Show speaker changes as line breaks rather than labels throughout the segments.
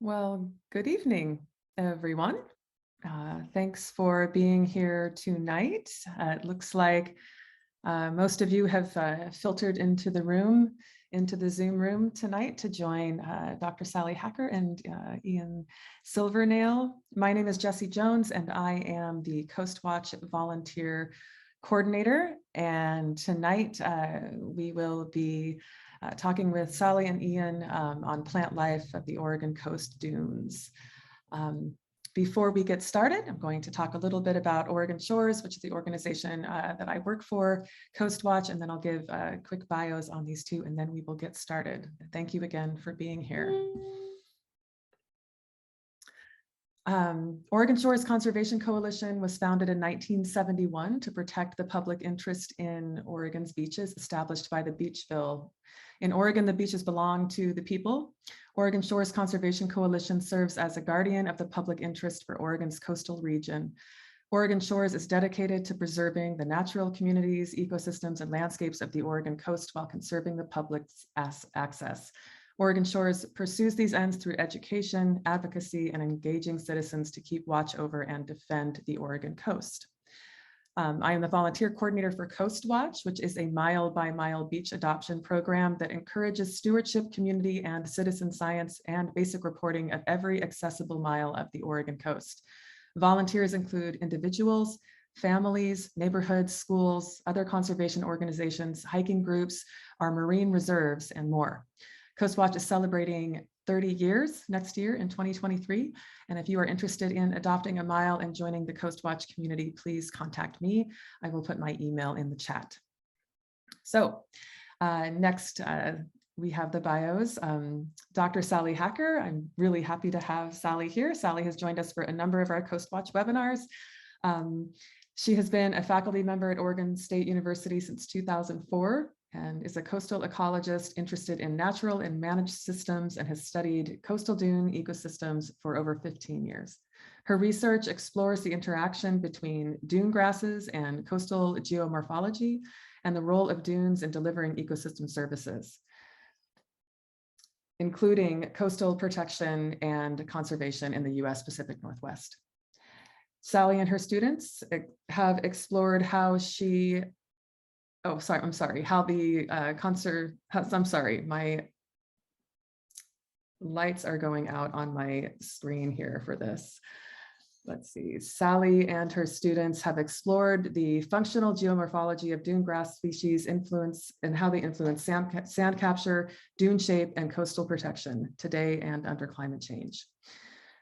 Well, good evening, everyone. Thanks for being here tonight. It looks like most of you have filtered into the Zoom room tonight to join Dr. Sally Hacker and Ian Silvernail. My name is Jessie Jones, and I am the CoastWatch volunteer coordinator. And tonight we will be talking with Sally and Ian on plant life of the Oregon coast dunes. Before we get started, I'm going to talk a little bit about Oregon Shores, which is the organization that I work for, CoastWatch, and then I'll give quick bios on these two, and then we will get started. Thank you again for being here. Oregon Shores Conservation Coalition was founded in 1971 to protect the public interest in Oregon's beaches established by the Beach Bill. In Oregon, the beaches belong to the people. Oregon Shores Conservation Coalition serves as a guardian of the public interest for Oregon's coastal region. Oregon Shores is dedicated to preserving the natural communities, ecosystems, and landscapes of the Oregon coast while conserving the public's access. Oregon Shores pursues these ends through education, advocacy, and engaging citizens to keep watch over and defend the Oregon coast. I am the volunteer coordinator for CoastWatch, which is a mile-by-mile beach adoption program that encourages stewardship, community, and citizen science and basic reporting of every accessible mile of the Oregon coast. Volunteers include individuals, families, neighborhoods, schools, other conservation organizations, hiking groups, our marine reserves, and more. CoastWatch is celebrating 30 years next year in 2023. And if you are interested in adopting a mile and joining the CoastWatch community, please contact me. I will put my email in the chat. So next, we have the bios. Dr. Sally Hacker, I'm really happy to have Sally here. Sally has joined us for a number of our CoastWatch webinars. She has been a faculty member at Oregon State University since 2004. And is a coastal ecologist interested in natural and managed systems and has studied coastal dune ecosystems for over 15 years. Her research explores the interaction between dune grasses and coastal geomorphology and the role of dunes in delivering ecosystem services, including coastal protection and conservation in the US Pacific Northwest. Sally and her students have explored how my lights are going out on my screen here for this. Let's see, Sally and her students have explored the functional geomorphology of dune grass species influence and how they influence sand capture, dune shape, and coastal protection today and under climate change.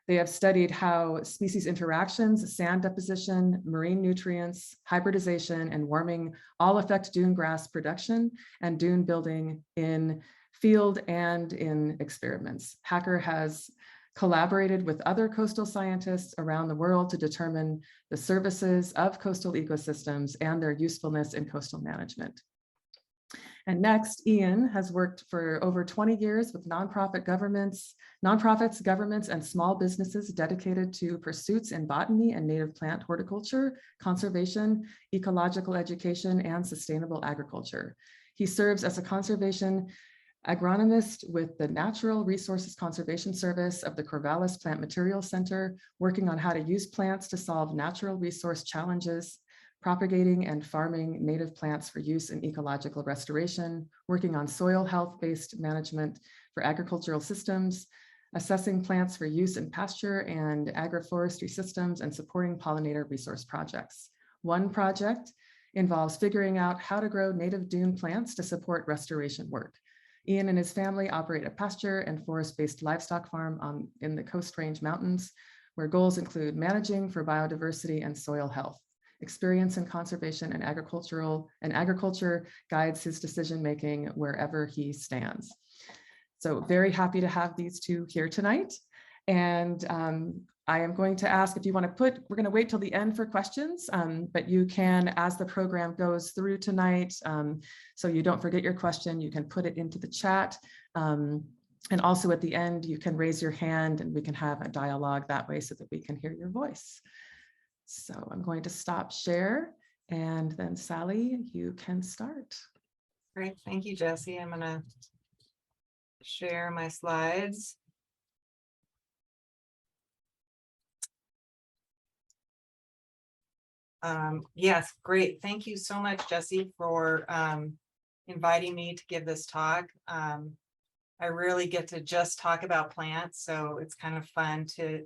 They have studied how species interactions, sand deposition, marine nutrients, hybridization, and warming all affect dune grass production and dune building in field and in experiments. Hacker has collaborated with other coastal scientists around the world to determine the services of coastal ecosystems and their usefulness in coastal management. And next, Ian has worked for over 20 years with nonprofits, governments, and small businesses dedicated to pursuits in botany and native plant horticulture, conservation, ecological education, and sustainable agriculture. He serves as a conservation agronomist with the Natural Resources Conservation Service of the Corvallis Plant Materials Center, working on how to use plants to solve natural resource challenges, propagating and farming native plants for use in ecological restoration, working on soil health-based management for agricultural systems, assessing plants for use in pasture and agroforestry systems, and supporting pollinator resource projects. One project involves figuring out how to grow native dune plants to support restoration work. Ian and his family operate a pasture and forest-based livestock farm in the Coast Range Mountains, where goals include managing for biodiversity and soil health. Experience in conservation and agriculture guides his decision-making wherever he stands. So very happy to have these two here tonight. And I am going to ask if you want to we're going to wait till the end for questions, but you can, as the program goes through tonight, so you don't forget your question, you can put it into the chat. And also at the end, you can raise your hand and we can have a dialogue that way so that we can hear your voice. So I'm going to stop share, and then Sally, you can start.
Great, thank you, Jessie. I'm going to share my slides. Yes, great. Thank you so much, Jesse, for inviting me to give this talk. I really get to just talk about plants, so it's kind of fun to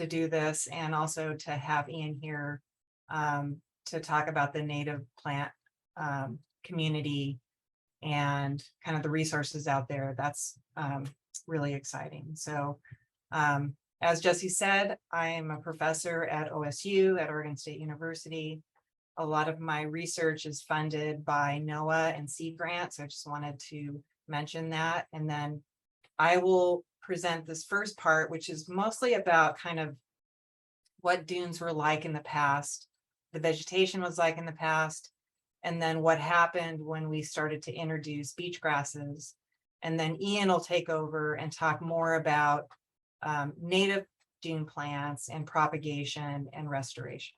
do this, and also to have Ian here to talk about the native plant community and kind of the resources out there. That's really exciting. So as Jesse said, I am a professor at OSU, at Oregon State University. A lot of my research is funded by NOAA and Sea Grants. So I just wanted to mention that. And then I will present this first part, which is mostly about kind of what dunes were like in the past, the vegetation was like in the past, and then what happened when we started to introduce beach grasses. And then Ian will take over and talk more about native dune plants and propagation and restoration.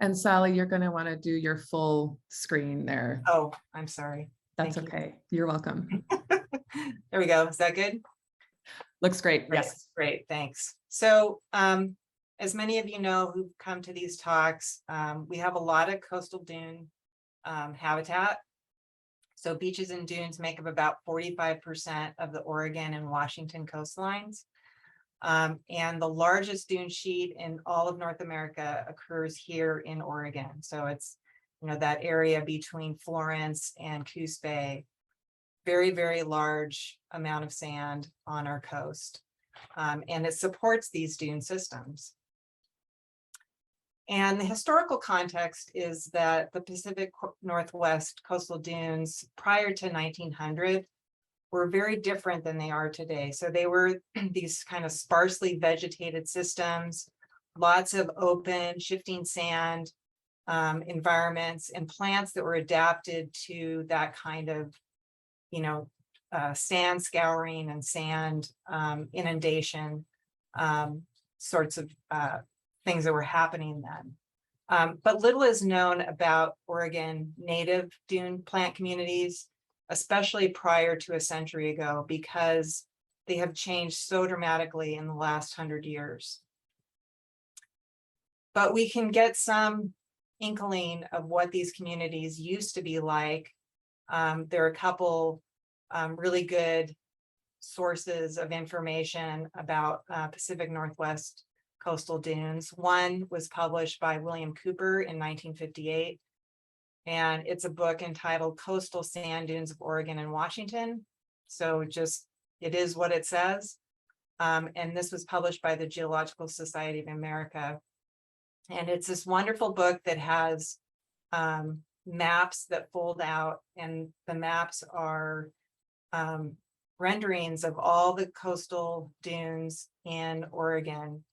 And Sally, you're going to want to do your full screen there.
Oh, I'm sorry.
That's
Thank
okay. You're welcome.
There we go. Is that good?
Looks great.
Right.
Yes.
Great. Thanks. So as many of you know who've come to these talks, we have a lot of coastal dune habitat. So beaches and dunes make up about 45% of the Oregon and Washington coastlines. And the largest dune sheet in all of North America occurs here in Oregon. So it's, that area between Florence and Coos Bay. Very, very large amount of sand on our coast. And it supports these dune systems. And the historical context is that the Pacific Northwest coastal dunes prior to 1900 were very different than they are today. So they were these kind of sparsely vegetated systems, lots of open, shifting sand environments, and plants that were adapted to that kind of, sand scouring and sand inundation sorts of things that were happening then. But little is known about Oregon native dune plant communities, especially prior to a century ago, because they have changed so dramatically in the last 100 years. But we can get some inkling of what these communities used to be like. There are a couple really good sources of information about Pacific Northwest coastal dunes. One was published by William Cooper in 1958, and it's a book entitled Coastal Sand Dunes of Oregon and Washington. So it is what it says. And this was published by the Geological Society of America. And it's this wonderful book that has maps that fold out, and the maps are renderings of all the coastal dunes in Oregon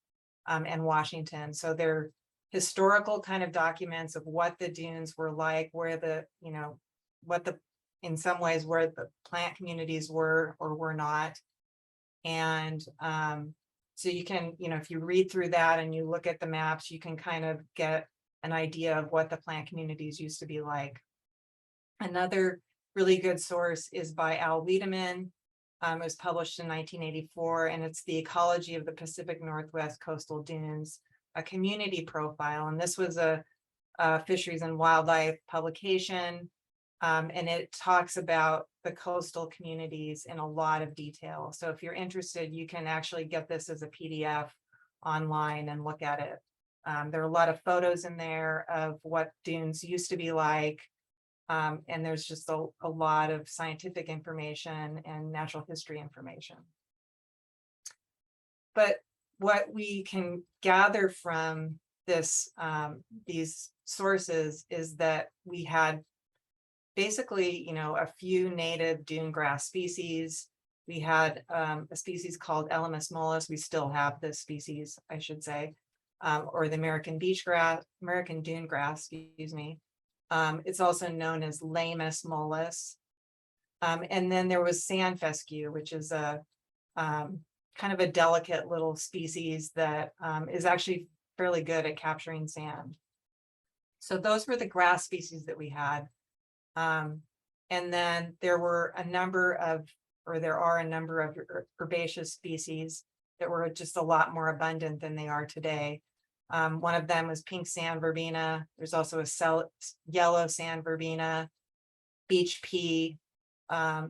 and Washington. So they're historical kind of documents of what the dunes were like, where in some ways where the plant communities were or were not. And so you can, if you read through that and you look at the maps, you can kind of get an idea of what the plant communities used to be like. Another really good source is by Al Wiedemann. It was published in 1984, and it's The Ecology of the Pacific Northwest Coastal Dunes, a community profile. And this was a fisheries and wildlife publication. And it talks about the coastal communities in a lot of detail. So if you're interested, you can actually get this as a PDF online and look at it. There are a lot of photos in there of what dunes used to be like. And there's just a lot of scientific information and natural history information. But what we can gather from these sources is that we had basically, a few native dune grass species. We had a species called Elamis mollis. We still have this species, I should say, or the American dune grass, excuse me. It's also known as Lamus mollis. And then there was sand fescue, which is a kind of a delicate little species that is actually fairly good at capturing sand. So those were the grass species that we had. And then there are a number of herbaceous species that were just a lot more abundant than they are today. One of them was pink sand verbena. There's also a yellow sand verbena, beach pea,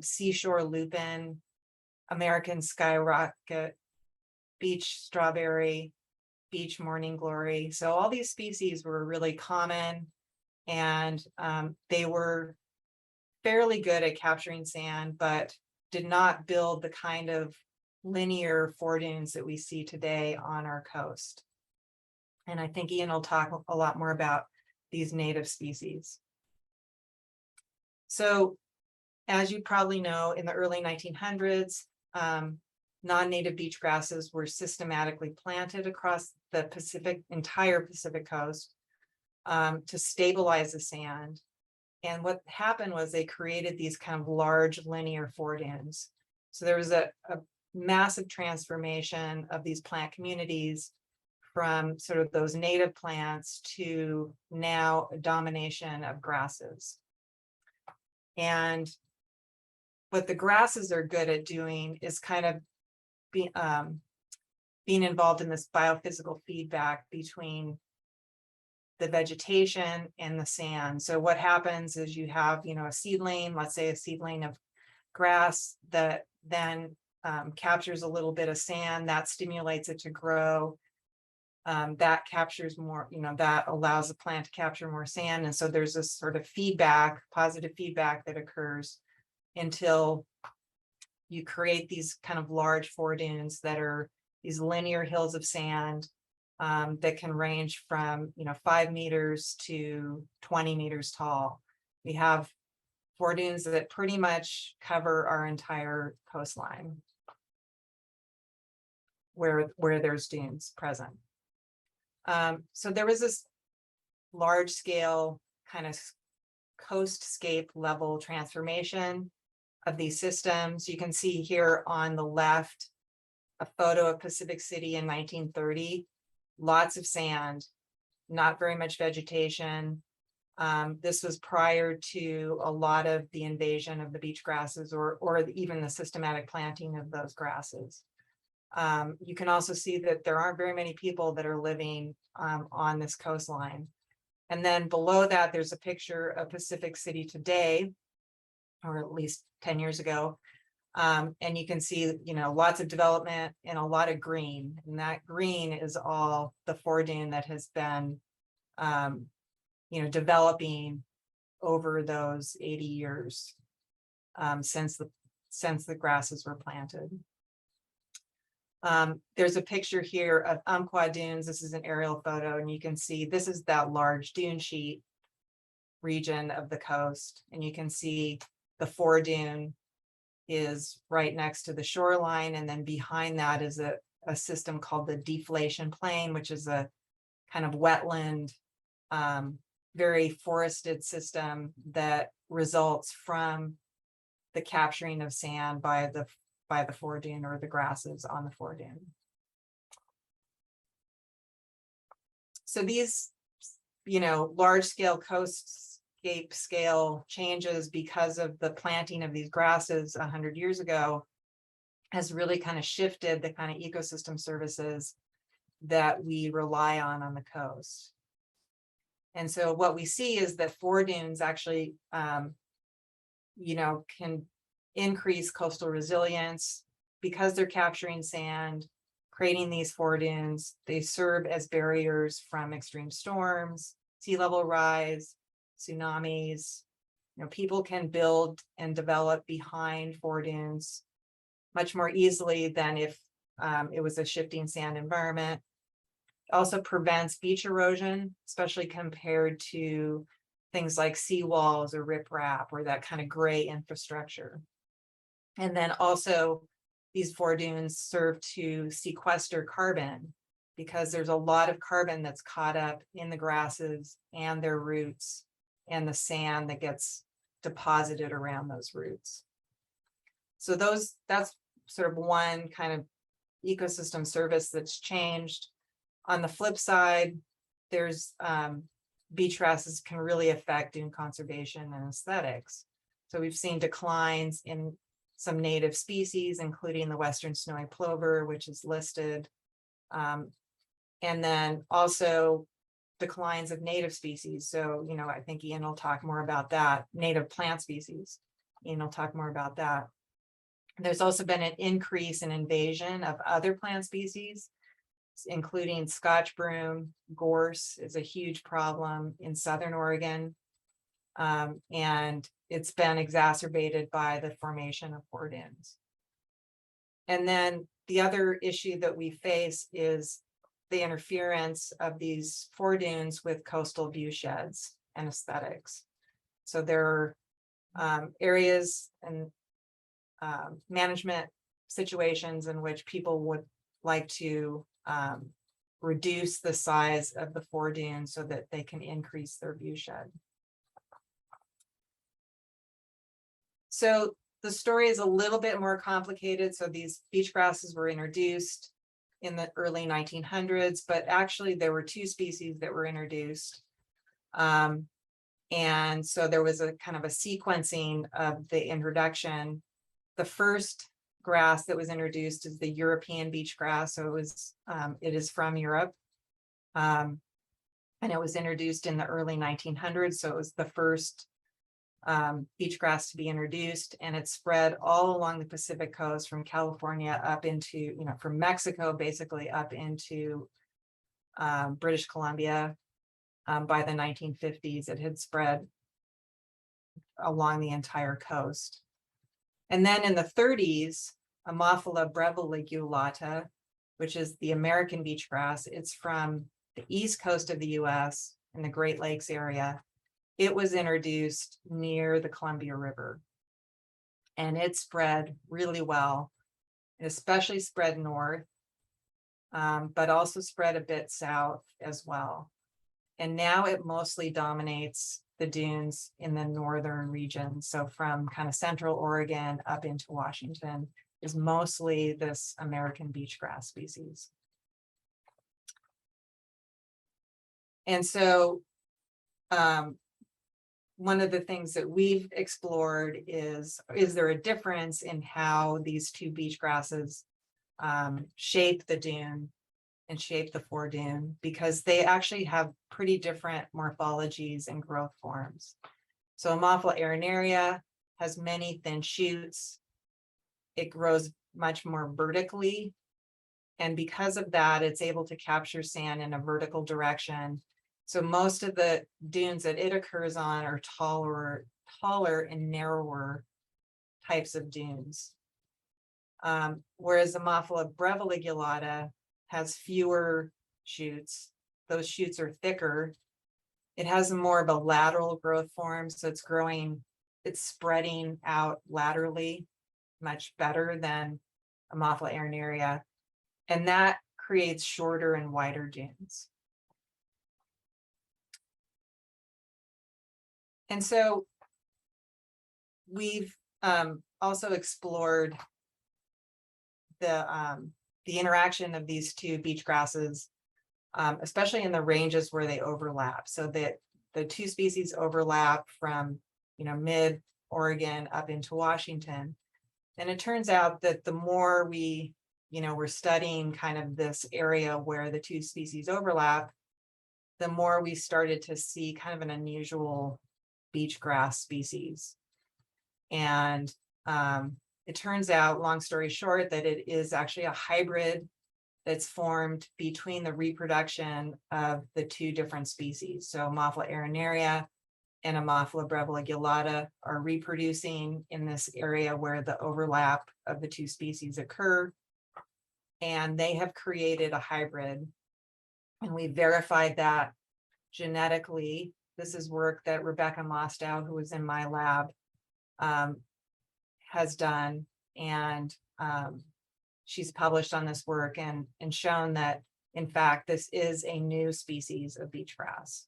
seashore lupin, American skyrocket, beach strawberry, beach morning glory. So all these species were really common, and they were fairly good at capturing sand, but did not build the kind of linear foredunes that we see today on our coast. And I think Ian will talk a lot more about these native species. So, as you probably know, in the early 1900s, non-native beach grasses were systematically planted across the entire Pacific coast to stabilize the sand. And what happened was they created these kind of large linear foredunes. So there was a massive transformation of these plant communities from sort of those native plants to now a domination of grasses. And what the grasses are good at doing is kind of being involved in this biophysical feedback between the vegetation and the sand. So what happens is you have, a seedling, let's say a seedling of grass that then captures a little bit of sand, that stimulates it to grow. That captures more, that allows the plant to capture more sand. And so there's this sort of feedback, positive feedback that occurs until you create these kind of large foredunes that are these linear hills of sand that can range from 5 meters to 20 meters tall. We have foredunes that pretty much cover our entire coastline where there's dunes present. So there was this large scale kind of coastscape level transformation of these systems. You can see here on the left a photo of Pacific City in 1930. Lots of sand, not very much vegetation. This was prior to a lot of the invasion of the beach grasses or even the systematic planting of those grasses. You can also see that there aren't very many people that are living on this coastline. And then below that, there's a picture of Pacific City today, or at least 10 years ago. And you can see, lots of development and a lot of green. And that green is all the foredune that has been, developing over those 80 years since the grasses were planted. There's a picture here of Umpqua Dunes. This is an aerial photo, and you can see this is that large dune sheet region of the coast. And you can see the foredune is right next to the shoreline, and then behind that is a system called the deflation plain, which is a kind of wetland, very forested system that results from the capturing of sand by the foredune or the grasses on the foredune. So these, large scale coastscape scale changes because of the planting of these grasses 100 years ago has really kind of shifted the kind of ecosystem services that we rely on the coast. And so what we see is that foredunes actually, can increase coastal resilience because they're capturing sand, creating these foredunes. They serve as barriers from extreme storms, sea level rise, tsunamis. People can build and develop behind foredunes much more easily than if it was a shifting sand environment. It also prevents beach erosion, especially compared to things like seawalls or riprap or that kind of gray infrastructure. And then also these foredunes serve to sequester carbon because there's a lot of carbon that's caught up in the grasses and their roots and the sand that gets deposited around those roots. So that's sort of one kind of ecosystem service that's changed. On the flip side, there's beach grasses can really affect dune conservation and aesthetics. So we've seen declines in some native species, including the western snowy plover, which is listed. And then also declines of native species. So, you know, I think Ian will talk more about that. Native plant species. Ian will talk more about that. There's also been an increase in invasion of other plant species, including Scotch broom. Gorse is a huge problem in Southern Oregon. And it's been exacerbated by the formation of foredunes. And then the other issue that we face is the interference of these foredunes with coastal viewsheds and aesthetics. So there are areas and management situations in which people would like to reduce the size of the foredune so that they can increase their viewshed. So the story is a little bit more complicated. So these beach grasses were introduced in the early 1900s, but actually there were two species that were introduced. And so there was a kind of a sequencing of the introduction. The first grass that was introduced is the European beach grass. So it is from Europe. And it was introduced in the early 1900s. So it was the first beach grass to be introduced, and it spread all along the Pacific coast from California up into, you know, from Mexico basically up into British Columbia. By the 1950s, it had spread along the entire coast. And then in the 30s, Ammophila breviligulata, which is the American beach grass, it's from the east coast of the US in the Great Lakes area. It was introduced near the Columbia River, and it spread really well. It especially spread north, but also spread a bit south as well. And now it mostly dominates the dunes in the northern region. So from kind of central Oregon up into Washington is mostly this American beach grass species. And so one of the things that we've explored is there a difference in how these two beach grasses shape the dune and shape the foredune, because they actually have pretty different morphologies and growth forms. So Ammophila arenaria has many thin shoots. It grows much more vertically. And because of that, it's able to capture sand in a vertical direction. So most of the dunes that it occurs on are taller and narrower types of dunes. Whereas Ammophila breviligulata has fewer shoots. Those shoots are thicker. It has more of a lateral growth form. So it's spreading out laterally much better than Ammophila arenaria. And that creates shorter and wider dunes. And so we've also explored the interaction of these two beach grasses, especially in the ranges where they overlap. So that the two species overlap from, you know, mid Oregon up into Washington. And it turns out that the more we, you know, we're studying kind of this area where the two species overlap, the more we started to see kind of an unusual beach grass species. And it turns out, long story short, that it is actually a hybrid that's formed between the reproduction of the two different species. So Ammophila arenaria and Ammophila breviligulata are reproducing in this area where the overlap of the two species occur. And they have created a hybrid. And we verified that genetically. This is work that Rebecca Mostow, who was in my lab, has done, and she's published on this work and shown that, in fact, this is a new species of beach grass.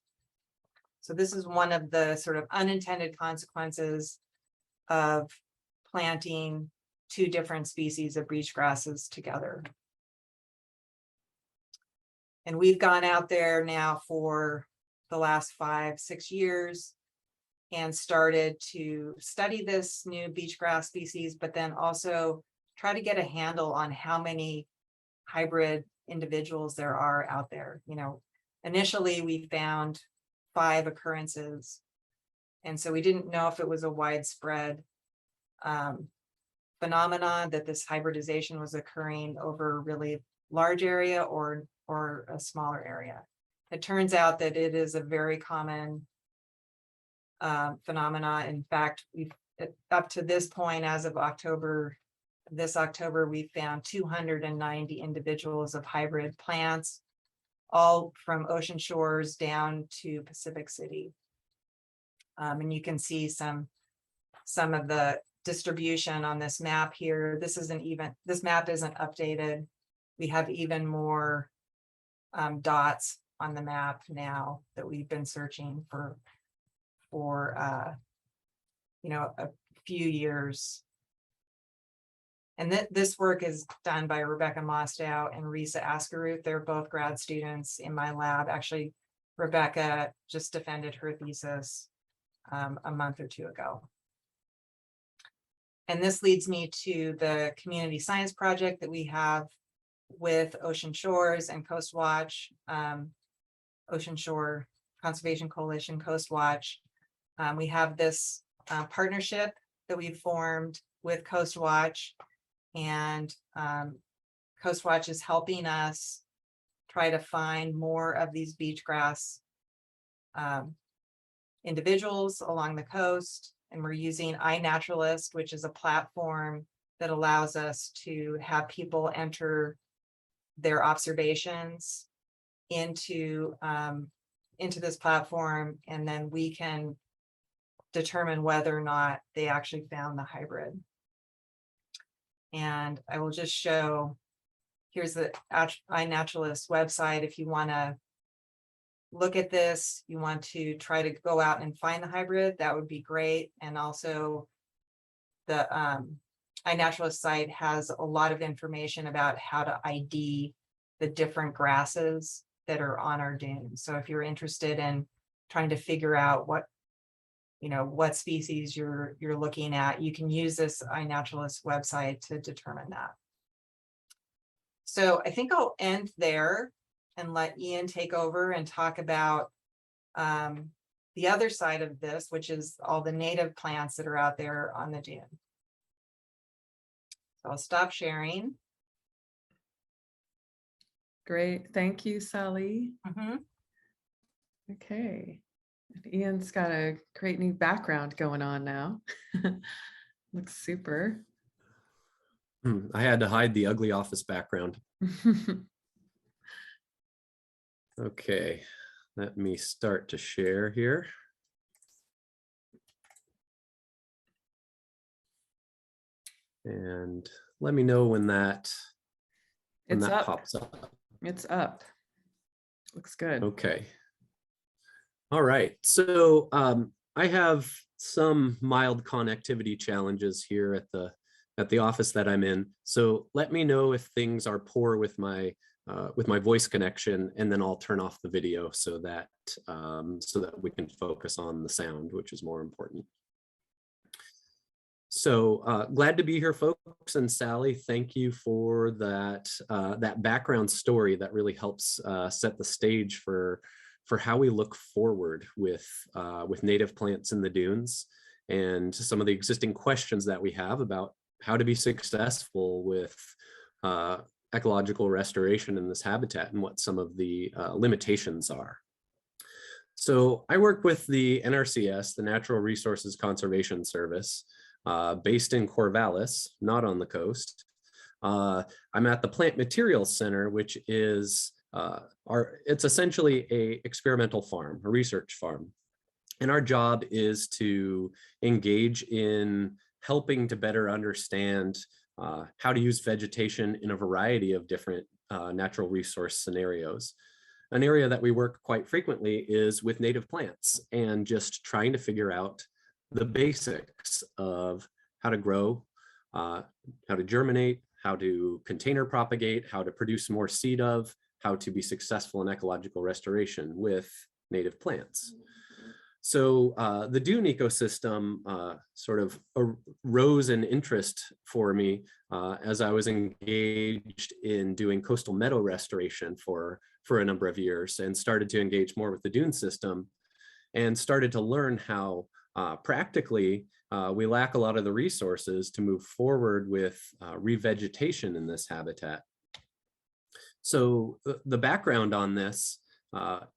So this is one of the sort of unintended consequences of planting two different species of beach grasses together. And we've gone out there now for the last 5-6 years and started to study this new beach grass species, but then also try to get a handle on how many hybrid individuals there are out there. Initially we found 5 occurrences, and so we didn't know if it was a widespread phenomenon, that this hybridization was occurring over a really large area or a smaller area. It turns out that it is a very common phenomena. In fact, we've up to this point, as of this October, we found 290 individuals of hybrid plants, all from ocean shores down to Pacific City. And you can see some of the distribution on this map here. This map isn't updated. We have even more dots on the map now that we've been searching for a few years. And this work is done by Rebecca Mostow and Risa Askeruth. They're both grad students in my lab. Actually, Rebecca just defended her thesis a month or 2 ago. And this leads me to the community science project that we have with Ocean Shores and CoastWatch, Ocean Shore Conservation Coalition, CoastWatch. We have this partnership that we've formed with CoastWatch, and CoastWatch is helping us try to find more of these beachgrass individuals along the coast. And we're using iNaturalist, which is a platform that allows us to have people enter their observations into this platform, and then we can determine whether or not they actually found the hybrid. And I will just show, here's the iNaturalist website. If you want to look at this, you want to try to go out and find the hybrid, that would be great. And also the iNaturalist site has a lot of information about how to ID the different grasses that are on our dunes. So if you're interested in trying to figure out what species you're looking at, you can use this iNaturalist website to determine that. So I think I'll end there and let Ian take over and talk about the other side of this, which is all the native plants that are out there on the dune. So I'll stop sharing.
Great, thank you, Sally.
Mm-hmm.
Okay, Ian's got a great new background going on now. Looks super.
I had to hide the ugly office background. Okay, let me start to share here. And let me know when that pops up.
It's up. Looks good.
Okay. All right. So I have some mild connectivity challenges here at the office that I'm in. So let me know if things are poor with my voice connection, and then I'll turn off the video so that we can focus on the sound, which is more important. So glad to be here, folks. And Sally, thank you for that background story that really helps set the stage for how we look forward with native plants in the dunes, and some of the existing questions that we have about how to be successful with ecological restoration in this habitat, and what some of the limitations are. So I work with the NRCS, the Natural Resources Conservation Service, based in Corvallis, not on the coast. I'm at the Plant Materials Center, which is it's essentially a experimental farm, a research farm. And our job is to engage in helping to better understand how to use vegetation in a variety of different natural resource scenarios. An area that we work quite frequently is with native plants, and just trying to figure out the basics of how to grow, how to germinate, how to container propagate, how to produce more seed of, how to be successful in ecological restoration with native plants. So the dune ecosystem sort of arose in interest for me as I was engaged in doing coastal meadow restoration for a number of years, and started to engage more with the dune system and started to learn how practically we lack a lot of the resources to move forward with revegetation in this habitat. So the background on this,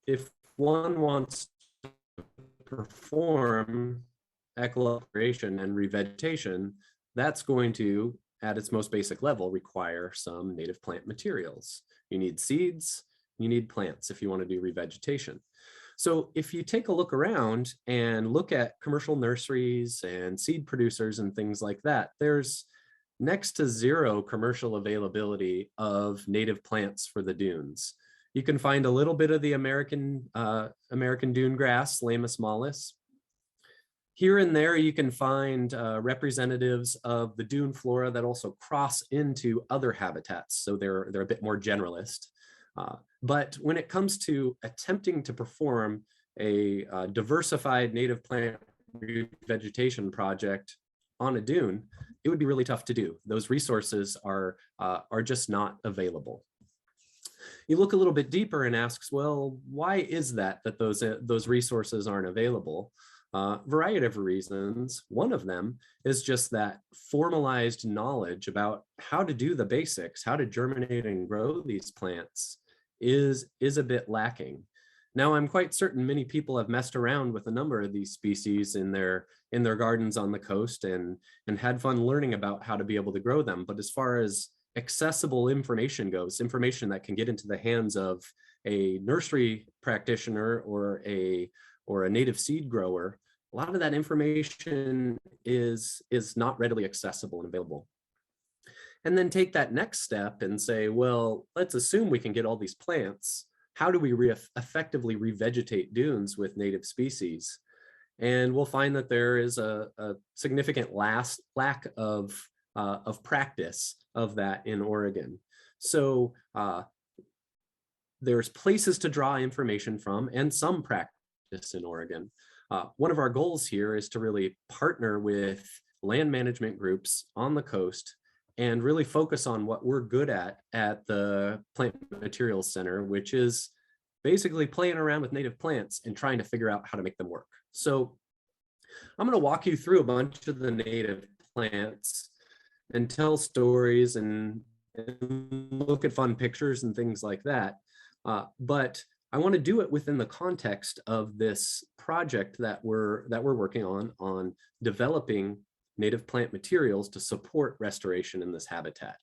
if one wants to perform ecological creation and revegetation, that's going to, at its most basic level, require some native plant materials. You need seeds, you need plants if you want to do revegetation. So if you take a look around and look at commercial nurseries and seed producers and things like that, there's next to zero commercial availability of native plants for the dunes. You can find a little bit of the American dune grass, Lamus mollis. Here and there, you can find representatives of the dune flora that also cross into other habitats. So they're a bit more generalist. But when it comes to attempting to perform a diversified native plant revegetation project on a dune, it would be really tough to do. Those resources are just not available. You look a little bit deeper and asks, well, why is that those resources aren't available? Variety of reasons. One of them is just that formalized knowledge about how to do the basics, how to germinate and grow these plants is a bit lacking. Now, I'm quite certain many people have messed around with a number of these species in their gardens on the coast and had fun learning about how to be able to grow them. But as far as accessible information goes, information that can get into the hands of a nursery practitioner or a native seed grower, a lot of that information is not readily accessible and available. And then take that next step and say, well, let's assume we can get all these plants. How do we effectively revegetate dunes with native species? And we'll find that there is a significant lack of practice of that in Oregon. So there's places to draw information from and some practice in Oregon. One of our goals here is to really partner with land management groups on the coast and really focus on what we're good at the Plant Materials Center, which is basically playing around with native plants and trying to figure out how to make them work. So I'm going to walk you through a bunch of the native plants and tell stories and look at fun pictures and things like that. But I want to do it within the context of this project that we're working on developing native plant materials to support restoration in this habitat.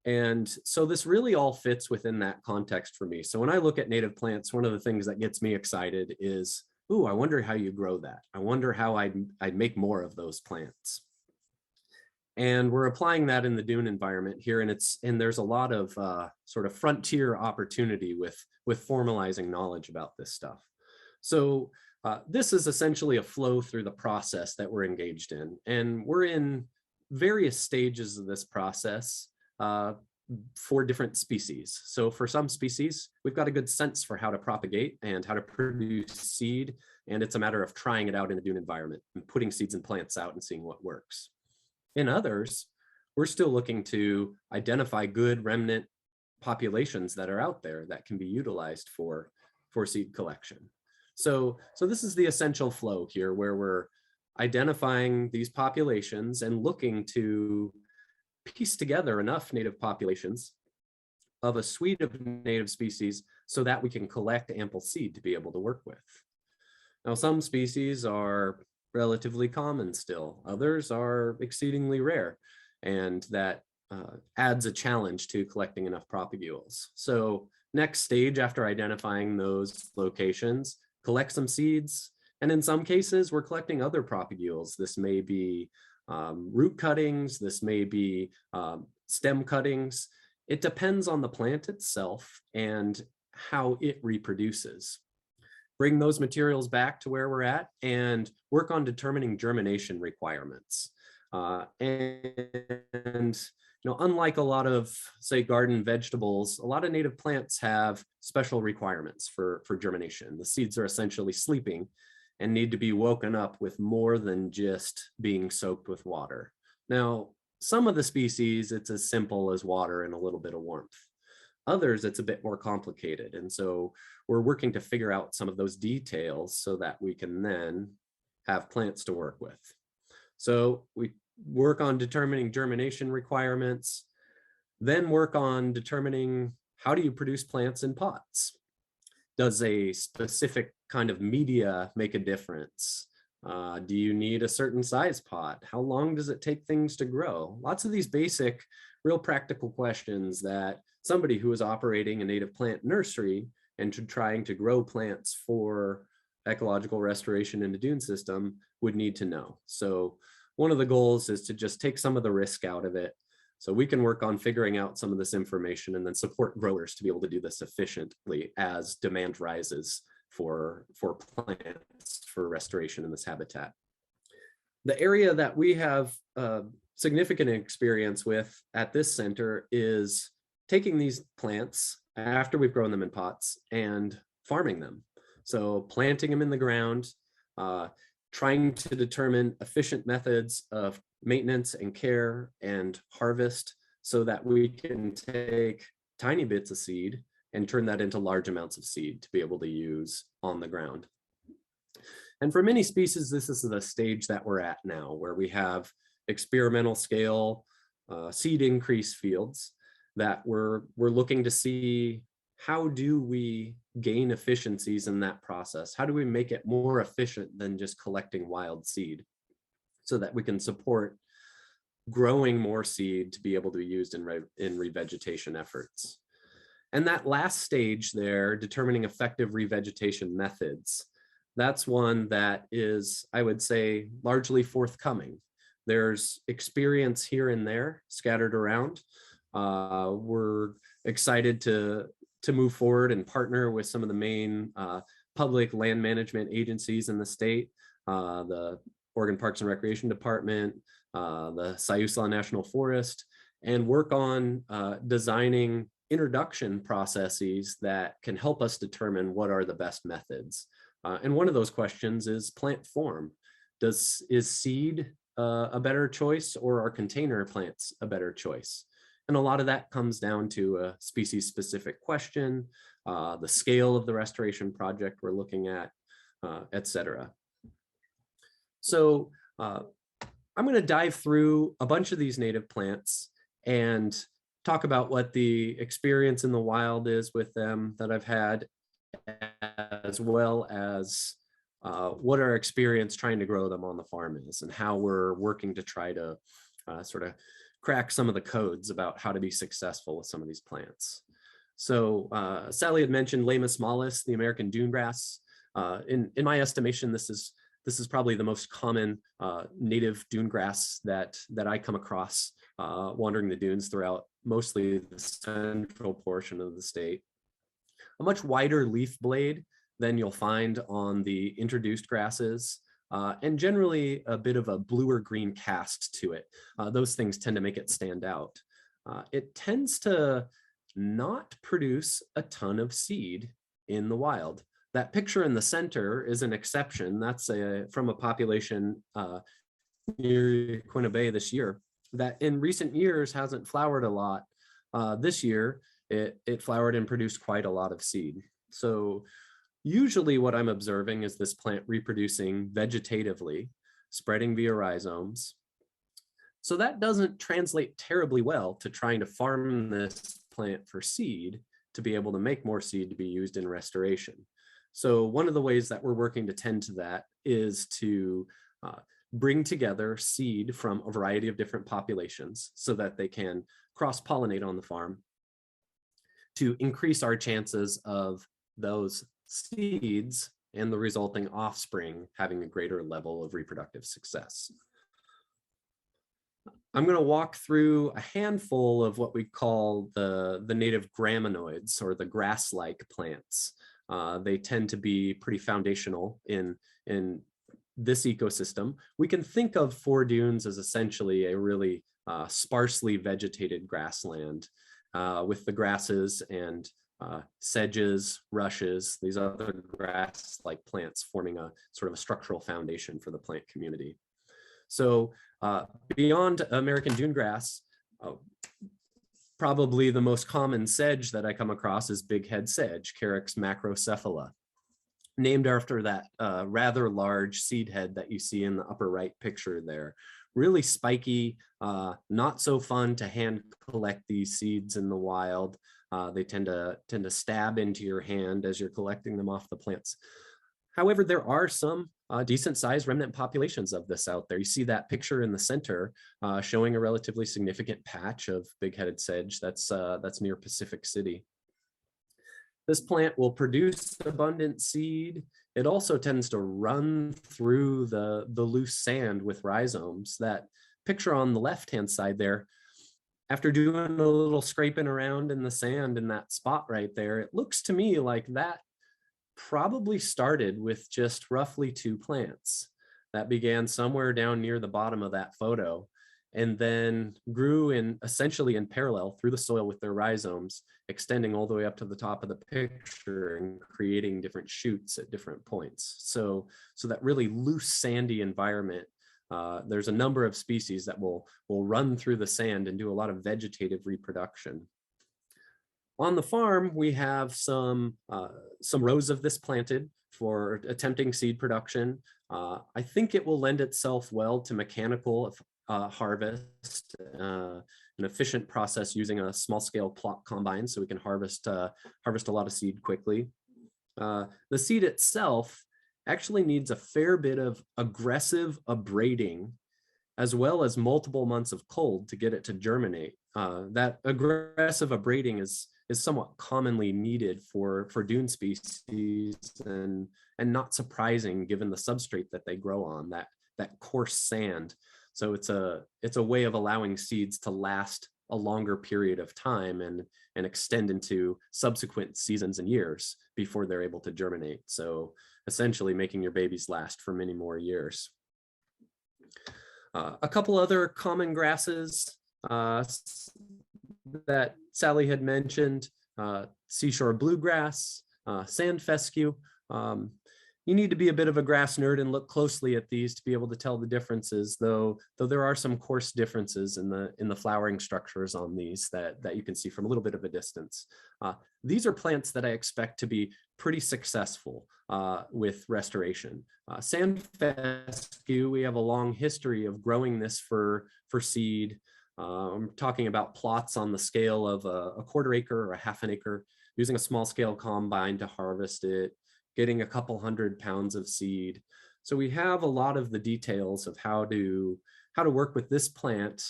And so this really all fits within that context for me. So when I look at native plants, one of the things that gets me excited is, ooh, I wonder how you grow that. I wonder how I'd make more of those plants. And we're applying that in the dune environment here, and there's a lot of sort of frontier opportunity with formalizing knowledge about this stuff. So this is essentially a flow through the process that we're engaged in, and we're in various stages of this process for different species. So for some species, we've got a good sense for how to propagate and how to produce seed, and it's a matter of trying it out in a dune environment and putting seeds and plants out and seeing what works. In others, we're still looking to identify good remnant populations that are out there that can be utilized for seed collection. So this is the essential flow here, where we're identifying these populations and looking to piece together enough native populations of a suite of native species so that we can collect ample seed to be able to work with. Now, some species are relatively common still, others are exceedingly rare, and that adds a challenge to collecting enough propagules. So next stage after identifying those locations, collect some seeds, and in some cases we're collecting other propagules. This may be root cuttings, this may be stem cuttings. It depends on the plant itself and how it reproduces. Bring those materials back to where we're at and work on determining germination requirements. And unlike a lot of, say, garden vegetables, a lot of native plants have special requirements for germination. The seeds are essentially sleeping and need to be woken up with more than just being soaked with water. Now, some of the species, it's as simple as water and a little bit of warmth. Others, it's a bit more complicated. And so we're working to figure out some of those details so that we can then have plants to work with. So we work on determining germination requirements, then work on determining how do you produce plants in pots? Does a specific kind of media make a difference? Do you need a certain size pot? How long does it take things to grow? Lots of these basic, real practical questions that somebody who is operating a native plant nursery and trying to grow plants for ecological restoration in the dune system would need to know. So one of the goals is to just take some of the risk out of it, so we can work on figuring out some of this information and then support growers to be able to do this efficiently as demand rises for plants for restoration in this habitat. The area that we have significant experience with at this center is taking these plants after we've grown them in pots and farming them. So planting them in the ground, trying to determine efficient methods of maintenance and care and harvest so that we can take tiny bits of seed and turn that into large amounts of seed to be able to use on the ground. And for many species, this is the stage that we're at now, where we have experimental scale seed increase fields that we're looking to see how do we gain efficiencies in that process? How do we make it more efficient than just collecting wild seed so that we can support growing more seed to be able to be used in revegetation efforts? And that last stage there, determining effective revegetation methods, that's one that is, I would say, largely forthcoming. There's experience here and there scattered around. We're excited to move forward and partner with some of the main public land management agencies in the state, the Oregon Parks and Recreation Department, the Siuslaw National Forest, and work on designing introduction processes that can help us determine what are the best methods. And one of those questions is plant form. Is seed a better choice, or are container plants a better choice? And a lot of that comes down to a species specific question, the scale of the restoration project we're looking at, et cetera. So I'm going to dive through a bunch of these native plants and talk about what the experience in the wild is with them that I've had, as well as what our experience trying to grow them on the farm is, and how we're working to try to sort of crack some of the codes about how to be successful with some of these plants. So Sally had mentioned Lamus mollis, the American dune grass. In my estimation, this is probably the most common native dune grass that I come across wandering the dunes throughout mostly the central portion of the state. A much wider leaf blade than you'll find on the introduced grasses, and generally a bit of a bluer green cast to it. Those things tend to make it stand out. It tends to not produce a ton of seed in the wild. That picture in the center is an exception. That's from a population near Quina Bay this year that in recent years hasn't flowered a lot. This year, it flowered and produced quite a lot of seed. So usually what I'm observing is this plant reproducing vegetatively, spreading via rhizomes. So that doesn't translate terribly well to trying to farm this plant for seed to be able to make more seed to be used in restoration. So one of the ways that we're working to tend to that is to bring together seed from a variety of different populations so that they can cross-pollinate on the farm to increase our chances of those seeds and the resulting offspring having a greater level of reproductive success. I'm going to walk through a handful of what we call the native graminoids, or the grass-like plants. They tend to be pretty foundational in this ecosystem. We can think of foredunes as essentially a really sparsely vegetated grassland with the grasses and sedges, rushes, these other grass-like plants forming a sort of a structural foundation for the plant community. So beyond American dune grass, probably the most common sedge that I come across is bighead sedge, Carex macrocephala, named after that rather large seed head that you see in the upper right picture there. Really spiky, not so fun to hand collect these seeds in the wild. They tend to stab into your hand as you're collecting them off the plants. However, there are some decent sized remnant populations of this out there. You see that picture in the center showing a relatively significant patch of big-headed sedge that's near Pacific City. This plant will produce abundant seed. It also tends to run through the loose sand with rhizomes. That picture on the left-hand side there, after doing a little scraping around in the sand in that spot right there, it looks to me like that probably started with just roughly 2 plants that began somewhere down near the bottom of that photo and then grew essentially in parallel through the soil with their rhizomes, extending all the way up to the top of the picture and creating different shoots at different points. So that really loose sandy environment, there's a number of species that will run through the sand and do a lot of vegetative reproduction. On the farm, we have some rows of this planted for attempting seed production. I think it will lend itself well to mechanical harvest, an efficient process using a small scale plot combine so we can harvest a lot of seed quickly. The seed itself actually needs a fair bit of aggressive abrading as well as multiple months of cold to get it to germinate. That aggressive abrading is somewhat commonly needed for dune species and not surprising given the substrate that they grow on, that coarse sand. So it's a way of allowing seeds to last a longer period of time and extend into subsequent seasons and years before they're able to germinate. So essentially making your babies last for many more years. A couple other common grasses that Sally had mentioned, seashore bluegrass, sand fescue. You need to be a bit of a grass nerd and look closely at these to be able to tell the differences, though there are some coarse differences in the flowering structures on these that you can see from a little bit of a distance. These are plants that I expect to be pretty successful with restoration. Sand fescue, we have a long history of growing this for seed. I'm talking about plots on the scale of a quarter acre or a half an acre, using a small scale combine to harvest it, getting a couple 100 pounds of seed. So we have a lot of the details of how to work with this plant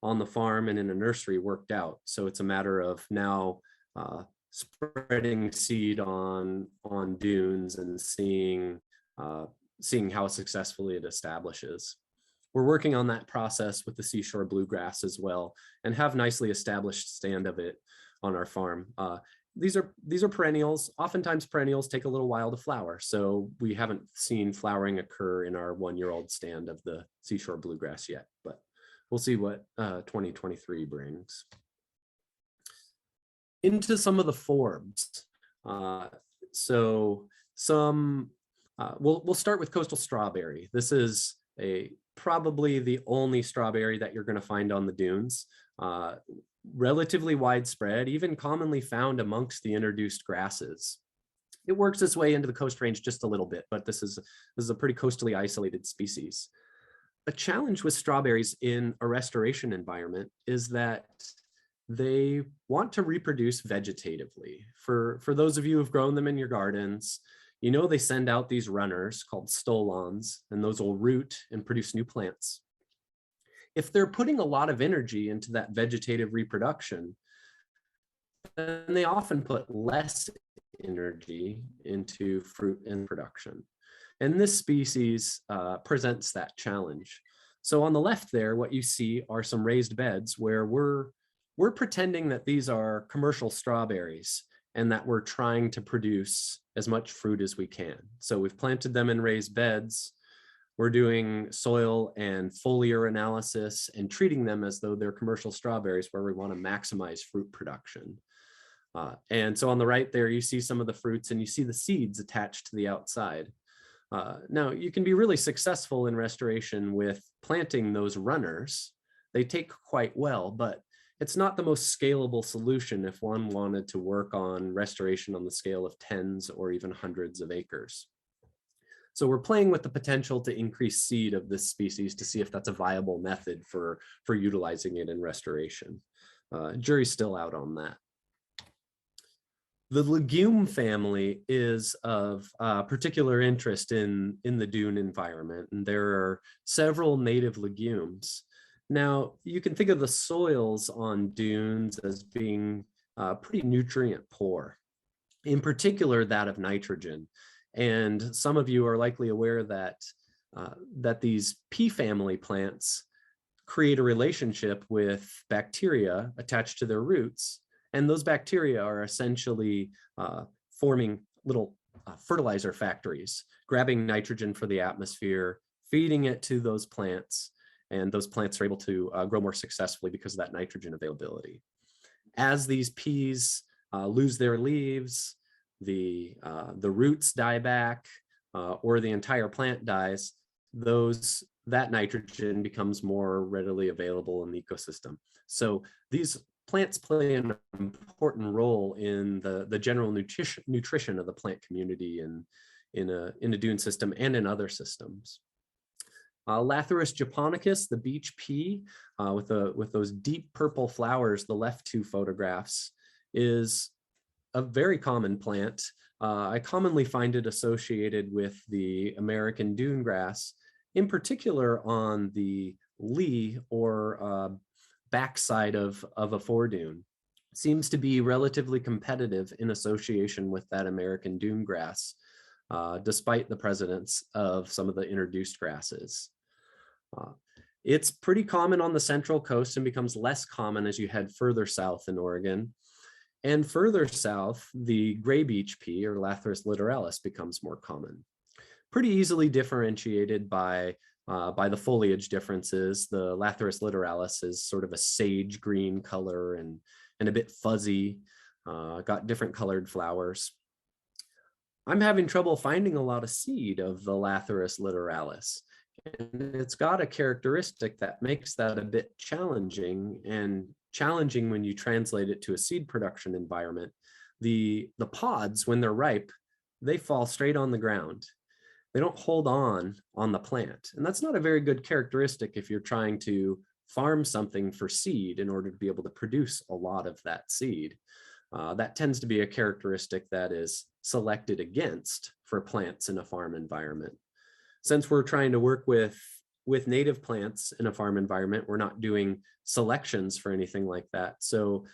on the farm and in a nursery worked out. So it's a matter of now spreading seed on dunes and seeing how successfully it establishes. We're working on that process with the seashore bluegrass as well and have nicely established stand of it on our farm. These are perennials. Oftentimes perennials take a little while to flower, so we haven't seen flowering occur in our 1-year-old stand of the seashore bluegrass yet, but we'll see what 2023 brings. Into some of the forbs. We'll start with coastal strawberry. This is probably the only strawberry that you're going to find on the dunes. Relatively widespread, even commonly found amongst the introduced grasses. It works its way into the coast range just a little bit, but this is a pretty coastally isolated species. A challenge with strawberries in a restoration environment is that they want to reproduce vegetatively. For those of you who've grown them in your gardens, you know they send out these runners called stolons, and those will root and produce new plants. If they're putting a lot of energy into that vegetative reproduction, then they often put less energy into fruit and production. And this species presents that challenge. So on the left there, what you see are some raised beds where we're pretending that these are commercial strawberries and that we're trying to produce as much fruit as we can. So we've planted them in raised beds. We're doing soil and foliar analysis and treating them as though they're commercial strawberries where we want to maximize fruit production. And so on the right there, you see some of the fruits and you see the seeds attached to the outside. Now, you can be really successful in restoration with planting those runners. They take quite well, but it's not the most scalable solution if one wanted to work on restoration on the scale of tens or even hundreds of acres. So we're playing with the potential to increase seed of this species to see if that's a viable method for utilizing it in restoration. Jury's still out on that. The legume family is of particular interest in the dune environment, and there are several native legumes. Now, you can think of the soils on dunes as being pretty nutrient poor, in particular that of nitrogen. And some of you are likely aware that, that these pea family plants create a relationship with bacteria attached to their roots. And those bacteria are essentially forming little fertilizer factories, grabbing nitrogen for the atmosphere, feeding it to those plants, and those plants are able to grow more successfully because of that nitrogen availability. As these peas lose their leaves, the roots die back, or the entire plant dies, that nitrogen becomes more readily available in the ecosystem. So these plants play an important role in the general nutrition of the plant community in a dune system and in other systems. Lathyrus japonicus, the beach pea, with those deep purple flowers, the left two photographs, is a very common plant. I commonly find it associated with the American dune grass, in particular on the lee or backside of a foredune. Seems to be relatively competitive in association with that American dune grass, despite the presence of some of the introduced grasses. It's pretty common on the central coast and becomes less common as you head further south in Oregon. And further south, the gray beach pea or Lathyrus littoralis becomes more common. Pretty easily differentiated by the foliage differences. The Lathyrus littoralis is sort of a sage green color and a bit fuzzy, got different colored flowers. I'm having trouble finding a lot of seed of the Lathyrus littoralis. And it's got a characteristic that makes that a bit challenging, and challenging when you translate it to a seed production environment. The pods, when they're ripe, they fall straight on the ground. They don't hold on the plant. And that's not a very good characteristic if you're trying to farm something for seed in order to be able to produce a lot of that seed. That tends to be a characteristic that is selected against for plants in a farm environment. Since we're trying to work with native plants in a farm environment, we're not doing selections for anything like that. So